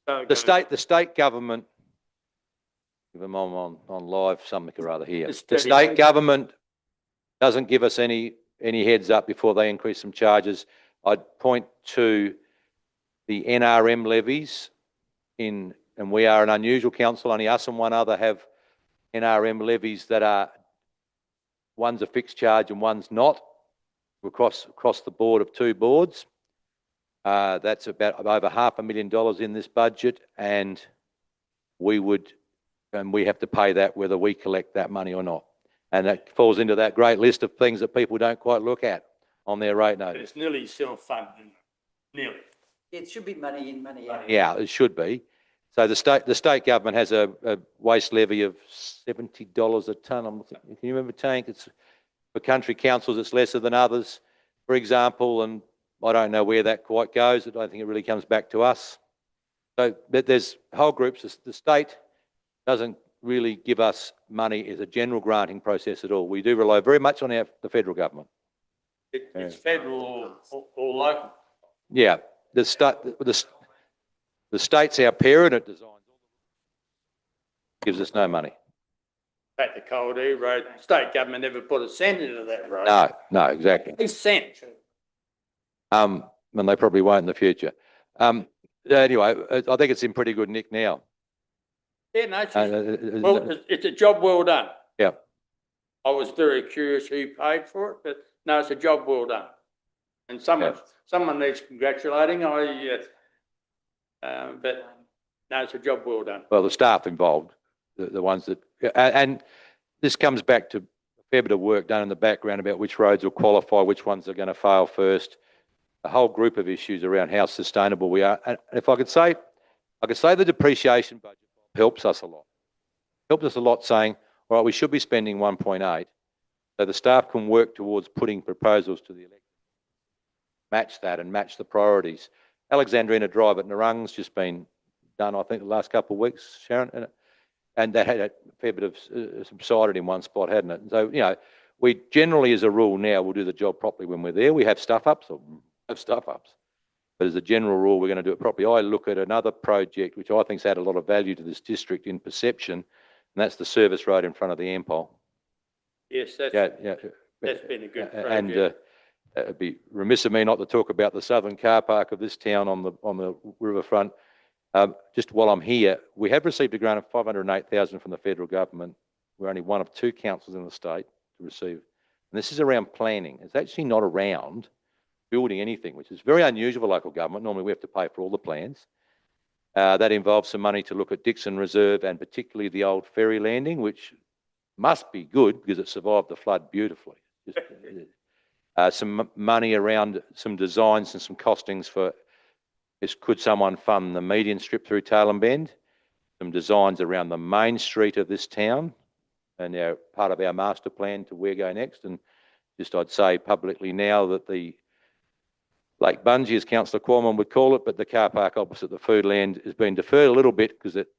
the state government, give them on live something or other here. The state government doesn't give us any heads up before they increase some charges. I'd point to the NRM levies and we are an unusual council, only us and one other have NRM levies that are, one's a fixed charge and one's not. We're across the board of 2 boards. That's about over $500,000 in this budget, and we have to pay that whether we collect that money or not. And that falls into that great list of things that people don't quite look at on their rate notice. It's nearly self-funded, nearly. it should be money in, money out. Yeah, it should be. So the state government has a waste levy of $70 a tonne. Can you remember, Tank? It's for country councils, it's lesser than others, for example, and I don't know where that quite goes. I don't think it really comes back to us. So but there's whole groups. The state doesn't really give us money as a general granting process at all. We do rely very much on the federal government. It's federal or local. Yeah, the state's our parent. It designs, gives us no money. Take the Coldee Road, state government never put a cent into that road. No, exactly. A cent. And they probably won't in the future. Anyway, I think it's in pretty good nick now. Yeah, no, it's a job well done. Yeah. I was very curious who paid for it, but no, it's a job well done. And someone needs congratulating. But no, it's a job well done. Well, the staff involved, the ones that, and this comes back to a fair bit of work done in the background about which roads will qualify, which ones are going to fail first, a whole group of issues around how sustainable we are. And if I could say the depreciation budget helps us a lot. Helped us a lot saying, all right, we should be spending 1.8, so the staff can work towards putting proposals to the election, match that and match the priorities. Alexandrina Drive at Narung's just been done, I think, the last couple of weeks, Sharon. And that had a fair bit of subsided in one spot, hadn't it? And so, you know, we generally, as a rule now, will do the job properly when we're there. We have stuff-ups, but as a general rule, we're going to do it properly. I look at another project, which I think's added a lot of value to this district in perception, and that's the service road in front of the Ampol. Yes, that's been a good project. And it'd be remiss of me not to talk about the southern car park of this town on the riverfront. Just while I'm here, we have received a grant of 508,000 from the federal government. We're only one of 2 councils in the state to receive. And this is around planning. It's actually not around building anything, which is very unusual for local government. Normally we have to pay for all the plans. That involves some money to look at Dixon Reserve and particularly the old ferry landing, which must be good because it survived the flood beautifully. Some money around some designs and some costings for, could someone fund the median strip through Tailem Bend? Some designs around the main street of this town and part of our master plan to where go next. And just I'd say publicly now that the Lake Bungee, as Councillor Qualman would call it, but the car park opposite the Foodland has been deferred a little bit because it's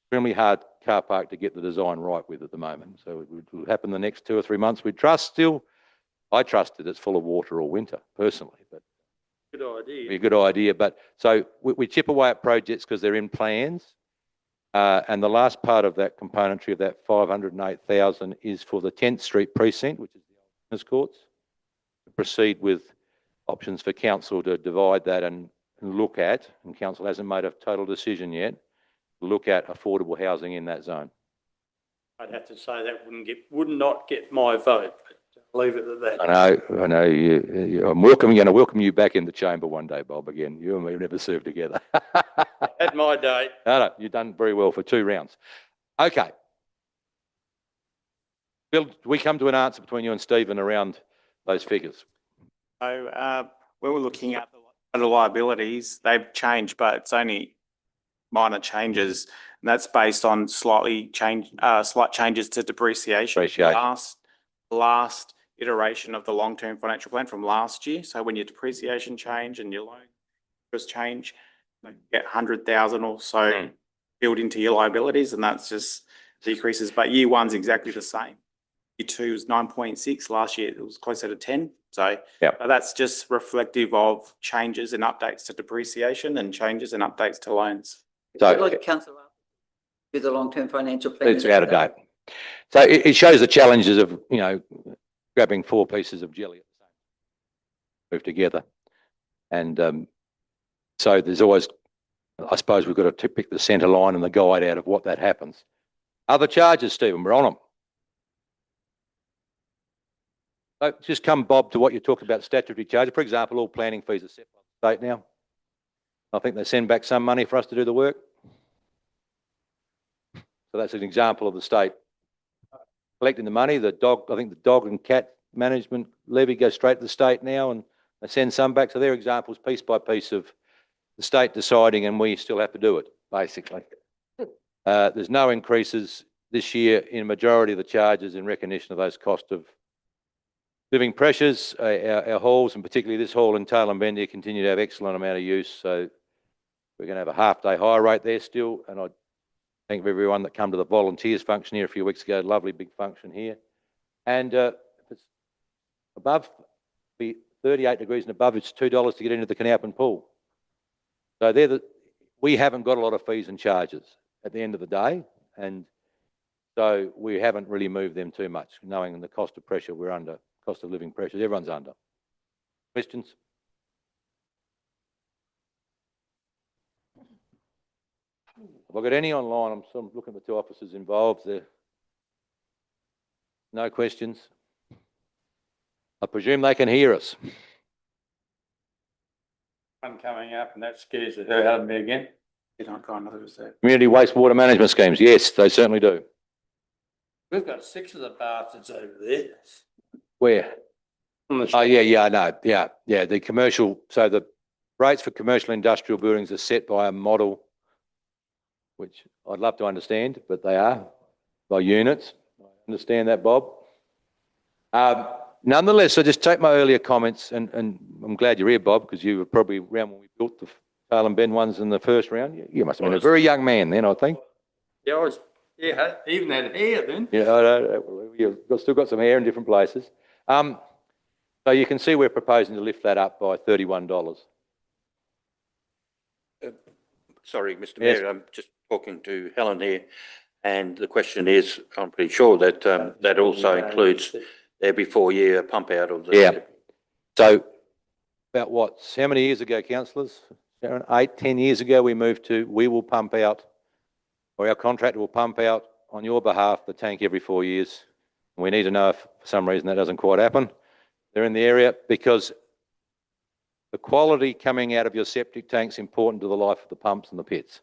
extremely hard car park to get the design right with at the moment. So it will happen the next 2 or 3 months. We trust still. I trust that it's full of water all winter, personally, but Good idea. be a good idea. But so we chip away at projects because they're in plans. And the last part of that componentry of that 508,000 is for the 10th Street precinct, which is the old tennis courts, to proceed with options for council to divide that and look at, and council hasn't made a total decision yet, look at affordable housing in that zone. I'd have to say that would not get my vote, but I'll leave it at that. I know. I'm going to welcome you back in the chamber one day, Bob. Again, you and me have never served together. At my day. No, you've done very well for 2 rounds. Okay. Bill, do we come to an answer between you and Stephen around those figures? So when we're looking at the liabilities, they've changed, but it's only minor changes. And that's based on slight changes to depreciation. Last iteration of the long-term financial plan from last year. So when your depreciation change and your loan interest change, you get 100,000 or so built into your liabilities, and that's just decreases. But year 1's exactly the same. Year 2 is 9.6. Last year it was closer to 10. So that's just reflective of changes and updates to depreciation and changes and updates to loans. So, like Councillor, with the long-term financial plan. It's out of date. So it shows the challenges of, you know, grabbing 4 pieces of jelly at the same time, move together. And so there's always, I suppose we've got to pick the centre line and the guide out of what that happens. Other charges, Stephen, we're on them. So just come, Bob, to what you talked about, statutory charges. For example, all planning fees are set by the state now. I think they send back some money for us to do the work. So that's an example of the state collecting the money. I think the dog and cat management levy goes straight to the state now, and they send some back. So they're examples piece by piece of the state deciding, and we still have to do it, basically. There's no increases this year in a majority of the charges in recognition of those cost of living pressures. Our halls, and particularly this hall in Tailem Bend, continue to have excellent amount of use. So we're going to have a half-day hire rate there still, and I thank everyone that come to the volunteers function here a few weeks ago. Lovely big function here. And if it's above, be 38 degrees and above, it's $2 to get into the Canalpin pool. So we haven't got a lot of fees and charges at the end of the day, and so we haven't really moved them too much, knowing the cost of pressure we're under, cost of living pressures everyone's under. Questions? Have I got any online? I'm looking at the 2 officers involved there. No questions? I presume they can hear us. One coming up, and that scares the hell out of me again. Community wastewater management schemes. Yes, they certainly do. We've got 6 of the bastards over there. Where? Oh, yeah, I know. Yeah. The commercial, so the rates for commercial industrial buildings are set by a model, which I'd love to understand, but they are by units. I understand that, Bob. Nonetheless, I just take my earlier comments, and I'm glad you're here, Bob, because you were probably around when we built the Tailem Bend ones in the first round. You must have been a very young man then, I think. Yeah, I was Yeah, even that hair then. Yeah, you've still got some hair in different places. So you can see we're proposing to lift that up by $31. Sorry, Mr. Yes. Mayor, I'm just talking to Helen here. And the question is, I'm pretty sure that that also includes every 4-year pump out of the. Yeah. So about what, how many years ago, councillors? 8, 10 years ago, we will pump out, or our contractor will pump out on your behalf the tank every 4 years. We need to know if for some reason that doesn't quite happen. They're in the area because the quality coming out of your septic tank is important to the life of the pumps and the pits.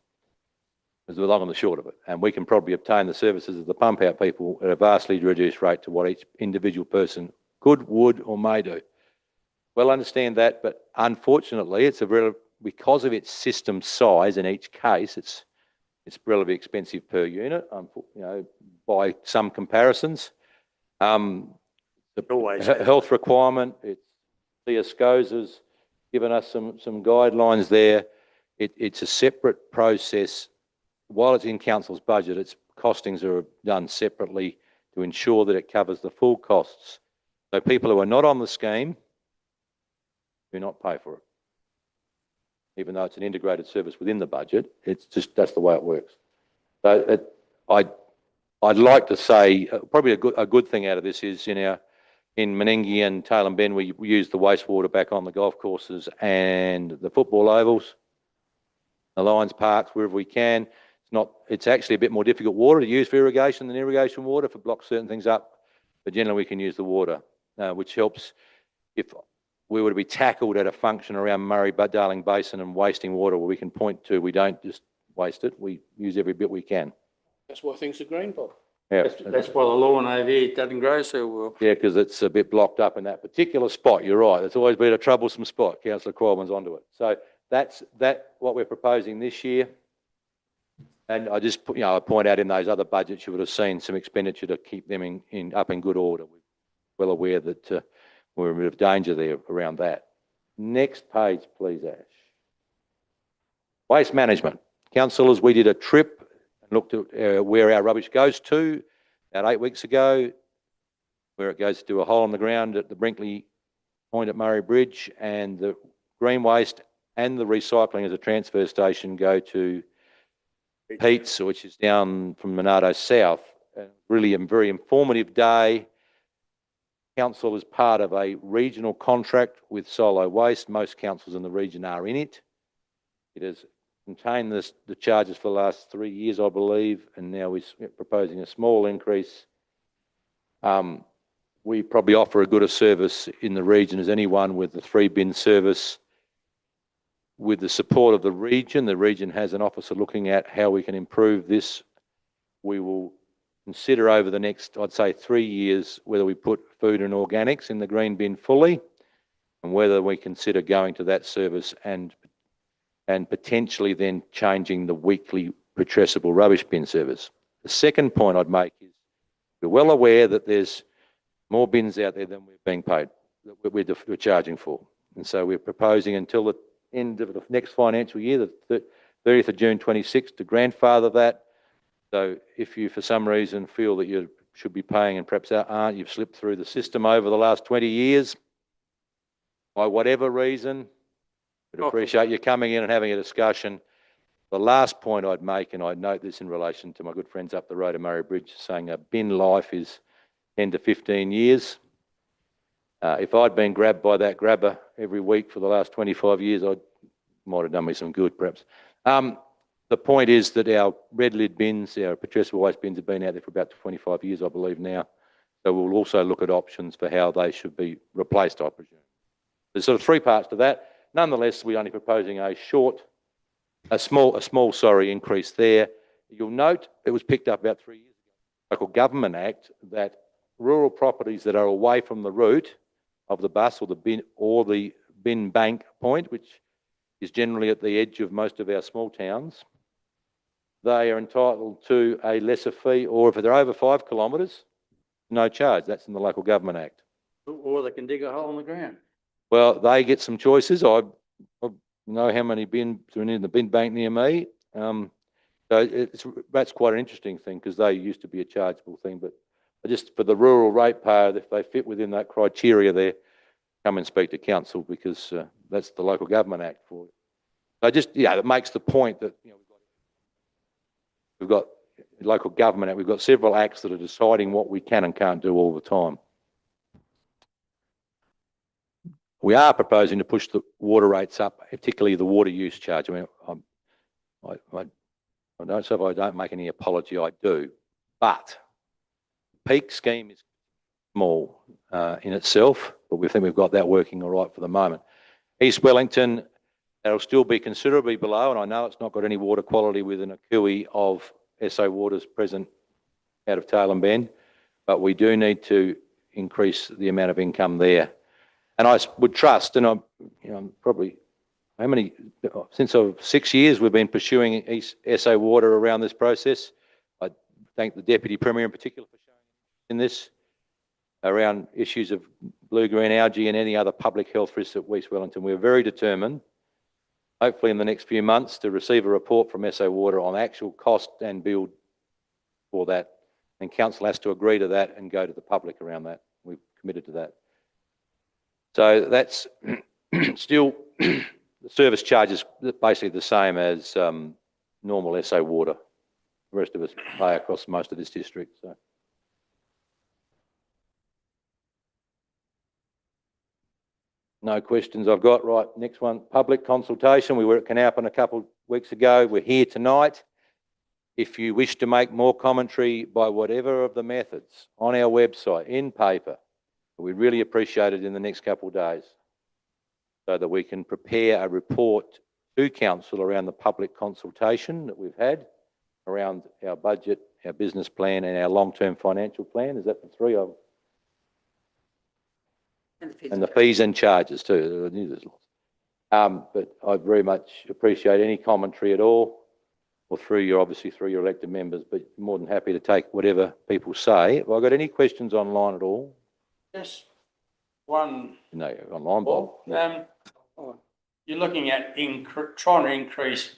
Is the long and the short of it. And we can probably obtain the services of the pump out people at a vastly reduced rate to what each individual person could, would, or may do. Well, understand that, but unfortunately, because of its system size in each case, it's relatively expensive per unit, by some comparisons. Always The health requirement, CSCO's given us some guidelines there. It's a separate process. While it's in council's budget, its costings are done separately to ensure that it covers the full costs. So people who are not on the scheme do not pay for it. Even though it's an integrated service within the budget, that's the way it works. So I'd like to say probably a good thing out of this is in Menengi and Tailem Bend, we use the wastewater back on the golf courses and the football ovals, the Lions Parks, wherever we can. It's actually a bit more difficult water to use for irrigation than irrigation water for block certain things up, but generally we can use the water, which helps if we were to be tackled at a function around Murray-Darling Basin and wasting water where we can point to, we don't just waste it, we use every bit we can. That's why things are green, Bob. Yeah, That's why the lawn over here doesn't grow so well. yeah, because it's a bit blocked up in that particular spot. You're right. It's always been a troublesome spot. Councillor Qualman's onto it. So that's what we're proposing this year. And I just I point out in those other budgets, you would have seen some expenditure to keep them up in good order. We're well aware that we're in a bit of danger there around that. Next page, please, Ash. Waste management. Councillors, we did a trip and looked at where our rubbish goes to about 8 weeks ago, where it goes to a hole in the ground at the Brinkley Point at Murray Bridge, and the green waste and the recycling as a transfer station go to Pete's, which is down from Monardo South. Really a very informative day. Council is part of a regional contract with Solo Waste. Most councils in the region are in it. It has contained the charges for the last 3 years, I believe, and now we're proposing a small increase. We probably offer as good a service in the region as anyone with the 3-bin service. With the support of the region has an officer looking at how we can improve this. We will consider over the next, I'd say, 3 years, whether we put food and organics in the green bin fully, and whether we consider going to that service and potentially then changing the weekly putrescible rubbish bin service. The second point I'd make is we're well aware that there's more bins out there than we're being paid, that we're charging for. And so we're proposing until the end of the next financial year, the 30th of June 26, to grandfather that. So if you, for some reason, feel that you should be paying and perhaps aren't, you've slipped through the system over the last 20 years, by whatever reason, I'd appreciate you coming in and having a discussion. The last point I'd make, and I note this in relation to my good friends up the road at Murray Bridge, saying a bin life is 10 to 15 years. If I'd been grabbed by that grabber every week for the last 25 years, I might have done me some good, perhaps. The point is that our red lid bins, our putrescible waste bins, have been out there for about 25 years, I believe now. So we'll also look at options for how they should be replaced, I presume. There's sort of 3 parts to that. Nonetheless, we're only proposing a small increase there. You'll note it was picked up about 3 years ago. Local Government Act, that rural properties that are away from the route of the bus or the bin bank point, which is generally at the edge of most of our small towns, they are entitled to a lesser fee, or if they're over 5 kilometres, no charge. That's in the Local Government Act. Or they can dig a hole in the ground. Well, they get some choices. I know how many bins are in the bin bank near me. So that's quite an interesting thing because they used to be a chargeable thing, but just for the rural ratepayer, if they fit within that criteria there, come and speak to council because that's the Local Government Act for it. So just, yeah, it makes the point that, you know, we've got local government act, we've got several acts that are deciding what we can and can't do all the time. We are proposing to push the water rates up, particularly the water use charge. I mean, I don't say if I don't make any apology, I do, but the peak scheme is small in itself, but we think we've got that working all right for the moment. East Wellington, that'll still be considerably below, and I know it's not got any water quality within a cooey of SA Waters present out of Tailem Bend, but we do need to increase the amount of income there. And I would trust, and I'm, you know, probably, how many, since 6 years we've been pursuing East SA Water around this process. I thank the Deputy Premier in particular for showing in this around issues of blue-green algae and any other public health risks at East Wellington. We're very determined, hopefully in the next few months, to receive a report from SA Water on actual cost and build for that. And council has to agree to that and go to the public around that. We've committed to that. So that's still, the service charge is basically the same as normal SA Water. The rest of us pay across most of this district. So. No questions I've got. Right, next one, public consultation. We were at Canalpin a couple of weeks ago. We're here tonight. If you wish to make more commentary by whatever of the methods on our website, in paper, we'd really appreciate it in the next couple of days so that we can prepare a report to council around the public consultation that we've had around our budget, our business plan and our long-term financial plan. Is that the three of them? And the fees and charges too. But I very much appreciate any commentary at all, or obviously through your elected members, but more than happy to take whatever people say. Have I got any questions online at all? Yes, one. No, online, Bob. You're looking at trying to increase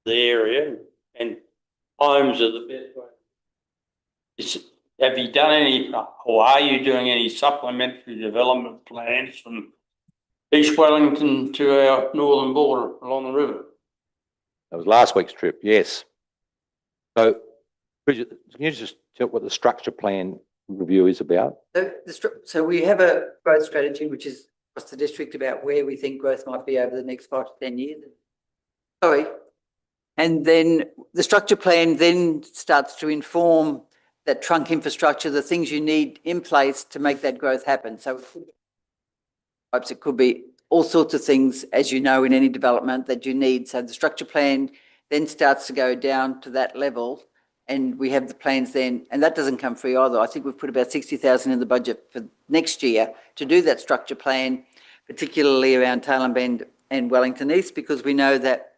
the area, and homes are the best way. Have you done any, or are you doing any supplementary development plans from East Wellington to our northern border along the river? That was last week's trip, yes. So, Bridget, can you just tell what the structure plan review is about? So we have a growth strategy, which is across the district about where we think growth might be over the next 5 to 10 years. Sorry. And then the structure plan then starts to inform that trunk infrastructure, the things you need in place to make that growth happen. So it could be all sorts of things, as you know, in any development that you need. So the structure plan then starts to go down to that level, and we have the plans then, and that doesn't come free either. I think we've put about 60,000 in the budget for next year to do that structure plan, particularly around Tailem Bend and Wellington East, because we know that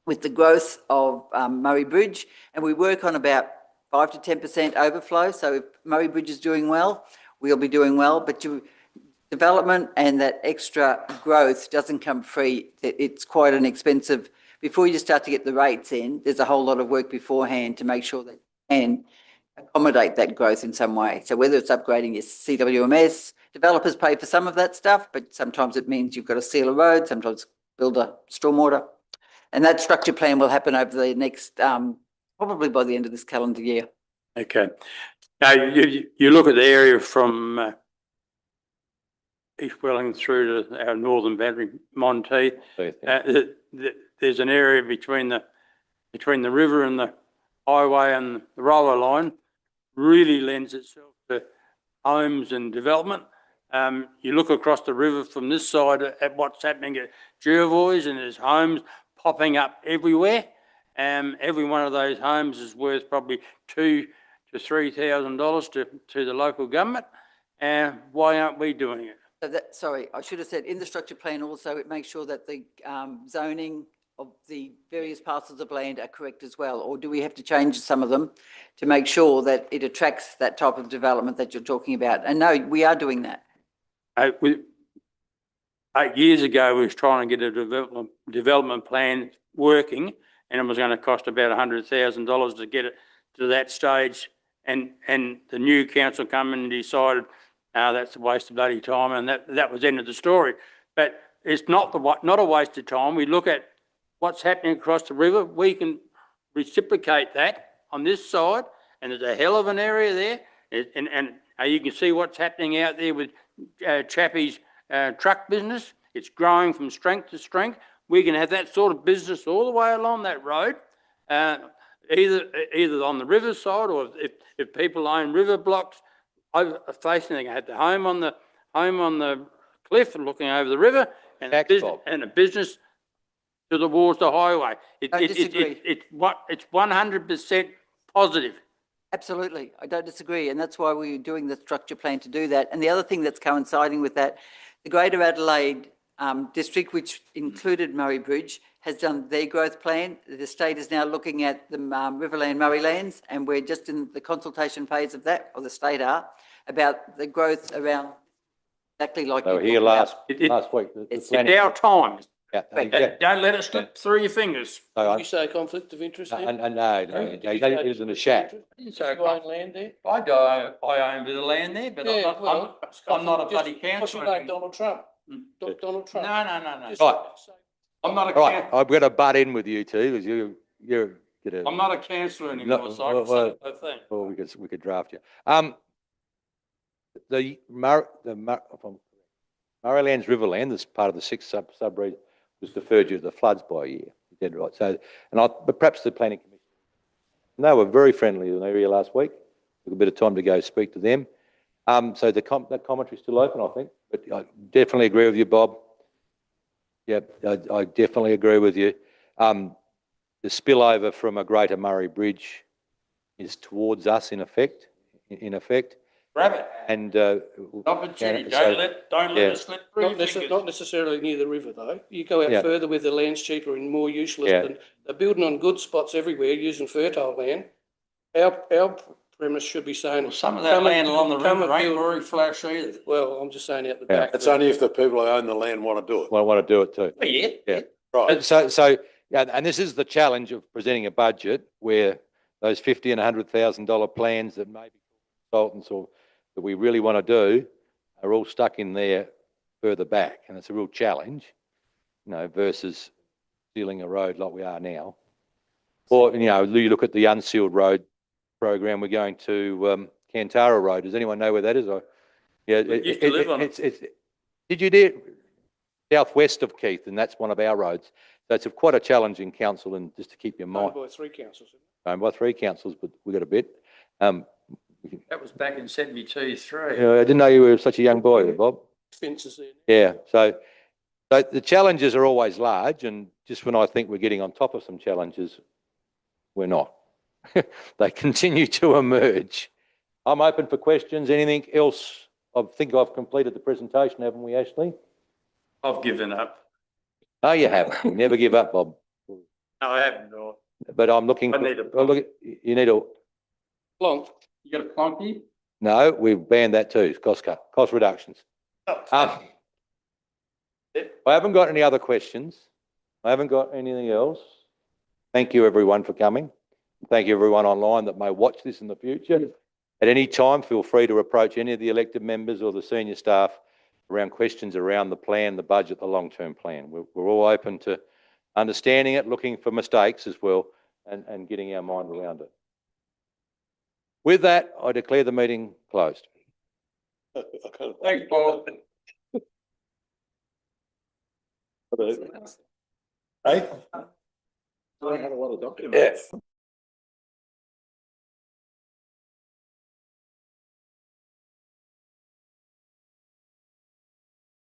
with the growth of Murray Bridge, and we work on about 5 to 10% overflow. So if Murray Bridge is doing well, we'll be doing well, but development and that extra growth doesn't come free. It's quite an expensive, before you start to get the rates in, there's a whole lot of work beforehand to make sure that you can accommodate that growth in some way. So whether it's upgrading your CWMS, developers pay for some of that stuff, but sometimes it means you've got to seal a road, sometimes build a stormwater. And that structure plan will happen over the next, probably by the end of this calendar year. Okay. Now, you look at the area from East Wellington through to our northern boundary, Monteith. There's an area between the river and the highway and the railway line really lends itself to homes and development. You look across the river from this side at what's happening at Jervois, and there's homes popping up everywhere. Every one of those homes is worth probably $2,000 to $3,000 to the local government. Why aren't we doing it? So sorry, I should have said in the structure plan also, it makes sure that the zoning of the various parcels of land are correct as well, or do we have to change some of them to make sure that it attracts that type of development that you're talking about? And no, we are doing that. 8 years ago, we was trying to get a development plan working, and it was going to cost about $100,000 to get it to that stage. And the new council come in and decided, that's a waste of bloody time, and that was the end of the story. But it's not a waste of time. We look at what's happening across the river. We can reciprocate that on this side, and there's a hell of an area there. And you can see what's happening out there with Chappie's truck business. It's growing from strength to strength. We can have that sort of business all the way along that road, either on the river side, or if people own river blocks facing, they can have the home on the cliff and looking over the river, and a business towards the highway. I disagree. It's 100% positive. Absolutely. I don't disagree. And that's why we're doing the structure plan to do that. And the other thing that's coinciding with that, the Greater Adelaide district, which included Murray Bridge, has done their growth plan. The state is now looking at the Riverland Murray lands, and we're just in the consultation phase of that, or the state are, about the growth around exactly like. They were here last week. It's our time. Yeah. Don't let it slip through your fingers. Did you say conflict of interest then? No, it was in a chat. You own land there? I own a bit of land there, but I'm not a bloody councillor. What's your name, Donald Trump? Donald Trump? No. Just Right. say- I'm not a Right, councillor. I'm going to butt in with you two, because you're I'm not a councillor anymore, No, so I can say what I think. well, we could draft you. The Murraylands Riverland, this part of the 6th sub-region, was deferred due to the floods by a year. You did right. So, but perhaps the planning commission. They were very friendly in the area last week. Took a bit of time to go speak to them. So that commentary's still open, I think. But I definitely agree with you, Bob. Yep, I definitely agree with you. The spillover from a Greater Murray Bridge is towards us, in effect. Grab it. And Opportunity. Don't let it slip through your fingers. Not necessarily near the river though. You go out further with the land's cheaper and more useless Yeah. than, they're building on good spots everywhere using fertile land. Our premise should be saying. Well, some of that land along the river ain't very flash either. Well, I'm just saying out the Yeah. back. It's only if the people who own the land want to do it. I want to do it too. Yeah. Right. So, and this is the challenge of presenting a budget where those $50,000 and $100,000 plans that maybe consultants or that we really want to do are all stuck in there further back, and it's a real challenge, versus sealing a road like we are now. Or, you look at the unsealed road program, we're going to Cantara Road. Does anyone know where that is? Used to live on it. Did you do southwest of Keith, and that's one of our roads. So it's quite a challenging council, and just to keep your mind. Owned by 3 councils. Owned by 3 councils, but we got a bit. That was back in 72-3. I didn't know you were such a young boy, Bob. Fences there. Yeah, so the challenges are always large, and just when I think we're getting on top of some challenges, we're not. They continue to emerge. I'm open for questions. Anything else? I think I've completed the presentation, haven't we, Ashley? I've given up. No, you haven't. You never give up, Bob. No, I haven't. But I'm looking. I need a you need a. Long. You got a plonky? No, we've banned that too. Cost reductions. I haven't got any other questions. I haven't got anything else. Thank you, everyone, for coming. Thank you, everyone online that may watch this in the future. At any time, feel free to approach any of the elected members or the senior staff around questions around the plan, the budget, the long-term plan. We're all open to understanding it, looking for mistakes as well, and getting our mind around it. With that, I declare the meeting closed. Thanks, Paul. Hey? I had a lot of documents. Yeah.